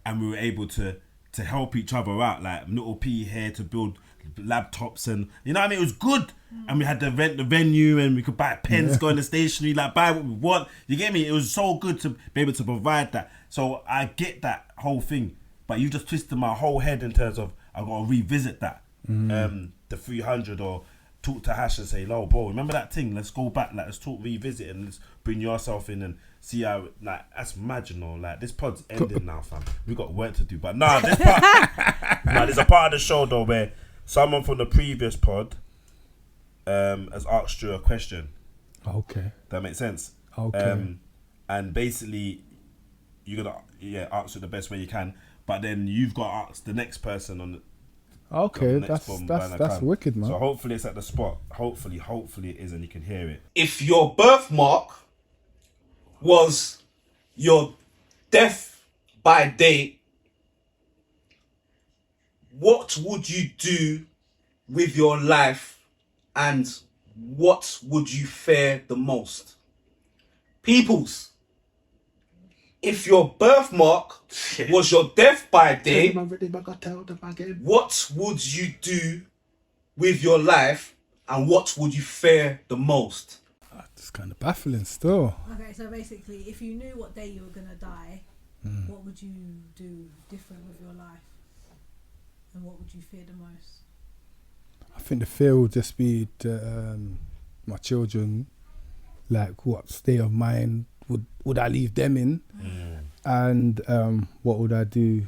And we were able to help each other out, like little P here to build laptops, and you know what I mean? It was good. And we had to rent the venue, and we could buy pens, go in the stationery, like buy what we want. You get me? It was so good to be able to provide that. So I get that whole thing, but you just twisted my whole head in terms of I got to revisit that, the 300, or talk to Hash and say, "Lo, bro, remember that thing? Let's go back. Like, let's talk, revisit, and let's bring yourself in and see how." Like, that's mad, Like, this pod's ending now, fam. We got work to do, but this part, there's a part of the show though where someone from the previous pod has asked you a question. Okay. That makes sense. Okay. And basically, you're gonna answer the best way you can, but then you've got to ask the next person on the. Okay, that's wicked, man. So hopefully it's at the spot. Hopefully it is, and you can hear it. If your birthmark was your death by date, what would you do with your life, and what would you fear the most? Peoples, if your birthmark was your death by date, what would you do with your life, and what would you fear the most? It's kind of baffling still. Okay, so basically, if you knew what day you were going to die, what would you do different with your life? And what would you fear the most? I think the fear will just be my children, like what state of mind would I leave them in, and what would I do?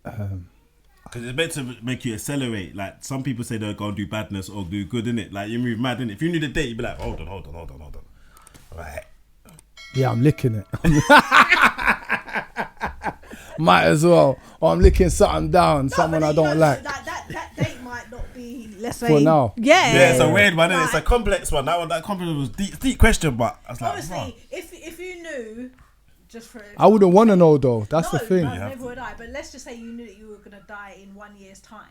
Because it's meant to make you accelerate. Like some people say they'll go and do badness or do good, innit? Like you move mad, innit? If you knew the date, you'd be like, hold on. Right. Yeah, I'm licking it. Might as well. Or I'm licking something down, someone I don't like. That date might not be, let's say. For now. Yeah. It's a weird one, innit? It's a complex one. That complex was deep question, but I was like, obviously, if you knew, just for I wouldn't want to know though. That's the thing. No, never would I. But let's just say you knew that you were gonna die in 1 year's time.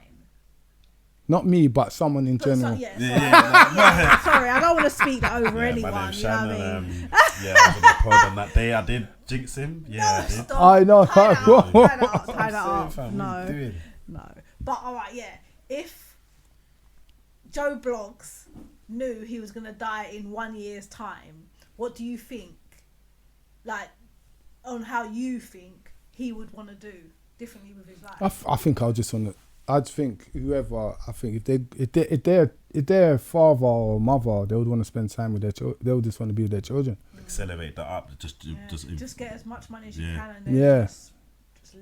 Not me, but someone in general. Sorry, I don't want to speak that over anyone. My name's you know what I Shannon, mean? I was on the pod on that day. I did jinx him. Yeah, I did. Stop. I know. Tie that up. Fam, No. what are you doing? No. But alright, yeah. If Joe Bloggs knew he was gonna die in 1 year's time, what do you think? Like, on how you think he would want to do differently with his life? I think I'll just want to. I'd think whoever. I think if their father or mother, they would want to spend time with their children. They would just want to be with their children. Accelerate that up. Just get as much money as you Yeah. can and then just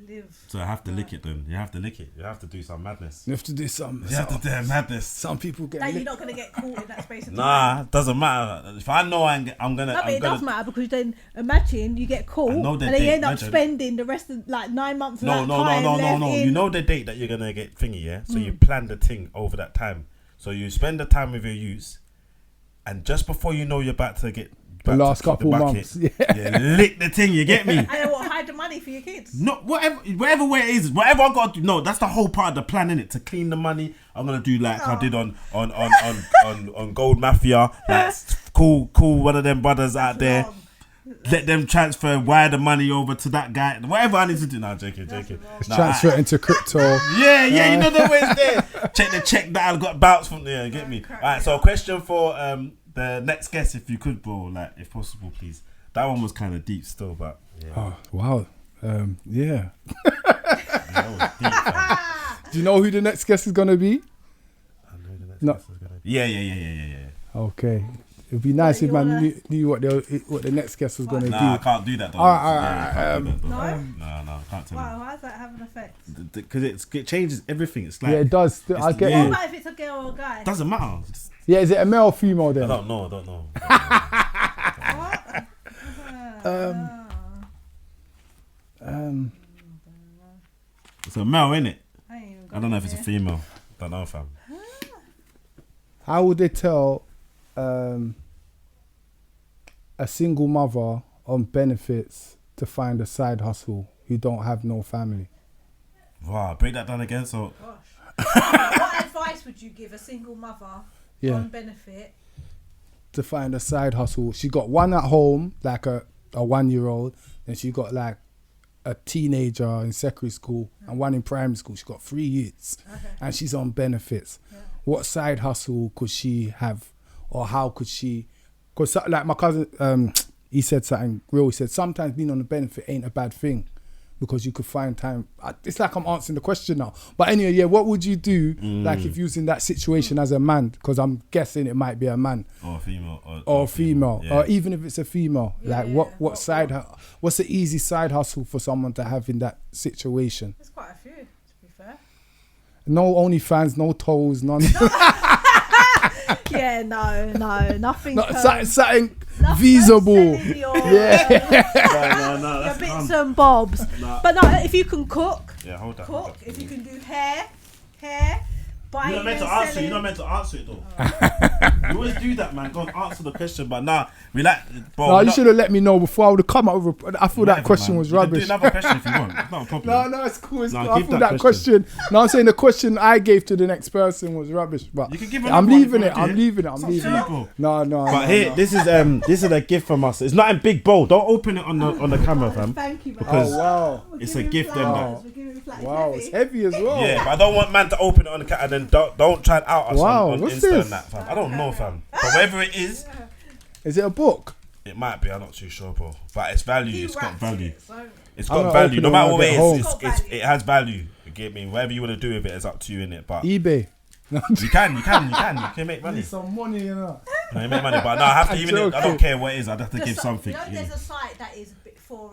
live. So I have to lick it then. You have to lick it. You have to do some madness. You have to do some. You have to do madness. Some people get. No, you're not gonna get caught in that space of time. Nah, it doesn't matter. If I know I'm gonna. No, but it does matter because then imagine you get caught and then you end up spending the rest of like 9 months. No. You know the date that you're gonna get thingy, yeah. So you plan the thing over that time. So you spend the time with your youths, and just before you know you're about to get the last couple months, you lick the thing. You get me? And then what? Hide the money for your kids? No, whatever way it is, whatever I got to do. No, that's the whole part of the plan, innit? To clean the money. I'm gonna do like I did on Gold Mafia. Like cool one of them brothers out there. Let them wire the money over to that guy. Whatever I need to do. No, joking. Transfer into crypto. Yeah, you know the way it's there. Check the check that I got bounced from there. Get me? Alright, so a question for the next guest, if you could, bro, like if possible, please. That one was kind of deep still, but yeah. Oh wow, yeah. That was deep, fam. Do you know who the next guest is gonna be? I know the next guest is gonna be. Yeah. Okay. It'd be nice if man knew what the next guest was gonna do. Nah, I can't do that though. All right. No, I can't tell you. why does that have an effect? Because it changes everything. It's like Yeah, it does. I get What you. about if it's a girl or a guy? doesn't matter. Yeah, is it a male or female then? I don't know. It's a male, innit? I don't know if it's a female. Don't know, fam. How would they tell a single mother on benefits to find a side hustle who don't have no family? Wow, break that down again. So, What advice would you give a single mother on benefit to find a side hustle? She got one at home, like a 1-year-old, and she got like a teenager in secondary school and one in primary school. She got 3 youths, and she's on benefits. What side hustle could she have, or how could she? Because like my cousin, he said something real. He said sometimes being on the benefit ain't a bad thing, because you could find time. It's like I'm answering the question now. But anyway, yeah, what would you do like if you was in that situation as a man? Because I'm guessing it might be a man or a female, or female, yeah. or even if it's a female. What's the easy side hustle for someone to have in that situation? There's quite a few, to be fair. No OnlyFans, no toes, none. Yeah, no, nothing. Something feasible. No, Your that's bits and bobs. Nah. But no, if you can cook, hold that. if you can do hair, buying You're not meant and to answer. selling. You're not meant to answer it though. You always do that, man. Go and answer the question. But nah, we like. Bro, No, you should have let me know before I would have come up with. I thought that question was rubbish. You can do another question if you want. It's not a problem. No, it's cool. It's No, cool. I give thought that that question. No, I'm saying the question I gave to the next person was rubbish. But You can give I'm another one leaving if it. you I'm want leaving it. I'm It's up leaving to you, it. bro. No. But here, this is a gift from us. It's not in big bowl. Don't open it on the camera, fam. Thank you, man. Because Oh wow. it's a gift, then. Wow. Wow. Wow, it's heavy as well. Yeah, but I don't want man to open it on the camera and then don't try and out us Wow, on what's Insta this? and that, fam. I don't know, fam. But whatever it is, Is it a book? It might be. I'm not too sure, bro. But it's value. He It's got raps value. it, so- It's I'm got gonna value. open No it matter when what I it get home. is, It's got value. it has value. You get me? Whatever you want to do with it is up to you in it. But eBay. you can make money. Need some money, you know. No, you make money. But no, I have to. I'm Even if, I joking. don't care what it is. I'd have to The give si- something. You know, Yeah. there's a site that is a bit for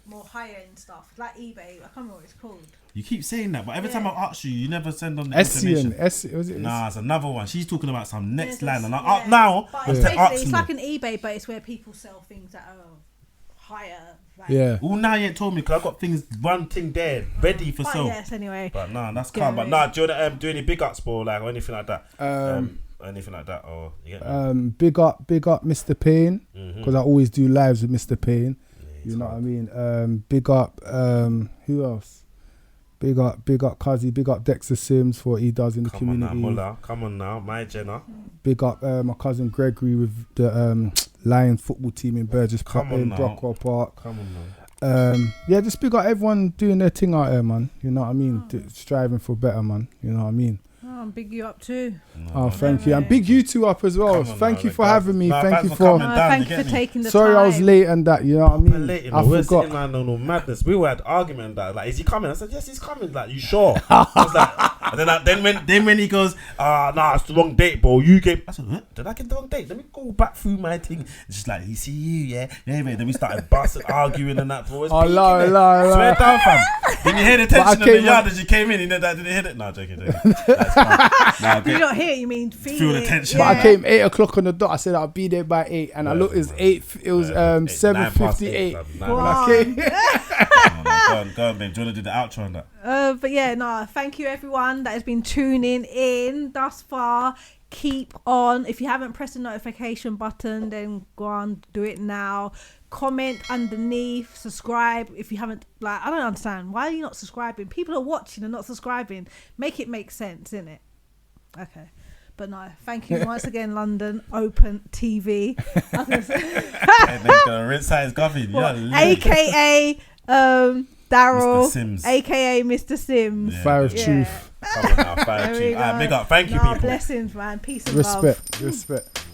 more higher end stuff, like eBay. I can't remember what it's called. You keep saying that, but every time I ask you, you never send on the Essian. information. Was it? Nah, it's another one. She's talking about some next There's line, a- and yeah. now But I'm it's to basically ask it's me. like an eBay, but it's where people sell things that are higher. Value. Yeah. Well, now you ain't told me because I got things, one thing there ready for But sale. yes, anyway. But nah, that's Get calm. But it. nah, do you want to do any big ups or like or anything like that? Anything like that, or you get me? Big up, Mr. Payne, because I always do lives with Mr. Payne. he's You know what I hard. mean? Big up, who else? Big up Cuzzy, big up Dexter Sims for what he does in the Come on now, community. Muller. Come on now, my Jenna. Big up my cousin Gregory with the Lions football team in Burgess Park, Come on in now. Brockwell Park. Come on now. Yeah, just big up everyone doing their thing out there, man. You know what I mean? Striving for better, man. You know what I mean? Oh, I'm big you up too. Oh, thank you. And big you two up as well. Come on Thank now, you like for that. having me. Nah, Thank thanks you for for. coming down, Thank you you get for me? taking the Sorry, time. I was late and that. You know what I mean? Late, you I know, we're forgot. sitting like no madness. We were had argument that like, is he coming? I said, yes, he's coming. Like, you sure? I was like, and then when he goes, nah, it's the wrong date, bro. You gave. I said, huh? Did I get the wrong date? Let me go back through my thing. It's just like, he see you, yeah. Mate. Then we started busting, arguing and that. Bro, it's peaking, lie. Swear down, fam. Did you hear the tension in the came yard on- as you came in? You know that didn't hear it. Nah, joking. That's fine. Nah, You don't hear it, you mean feel the it. tension. But I Yeah. came 8 o'clock on the dot. I said I'll be there by 8, and I looked. It was 8. It was 7:58. Go When I on. came, Go on, babe. Do you want to do the outro on that? But yeah, no, thank you everyone that has been tuning in thus far. Keep on. If you haven't pressed the notification button, then go on, do it now. Comment underneath, subscribe if you haven't. Like, I don't understand. Why are you not subscribing? People are watching and not subscribing. Make it make sense, innit? Okay. But no, thank you once again, London Open TV. I was gonna say- Hey, man's gonna rinse out his coffee. AKA Daryl, Mr. Simms. AKA Mr. Sims. Yeah. Fire of Yeah. truth, Come on now, fire There we tune. go. Big up. Thank you, No, people. blessings, man. Peace and love. respect.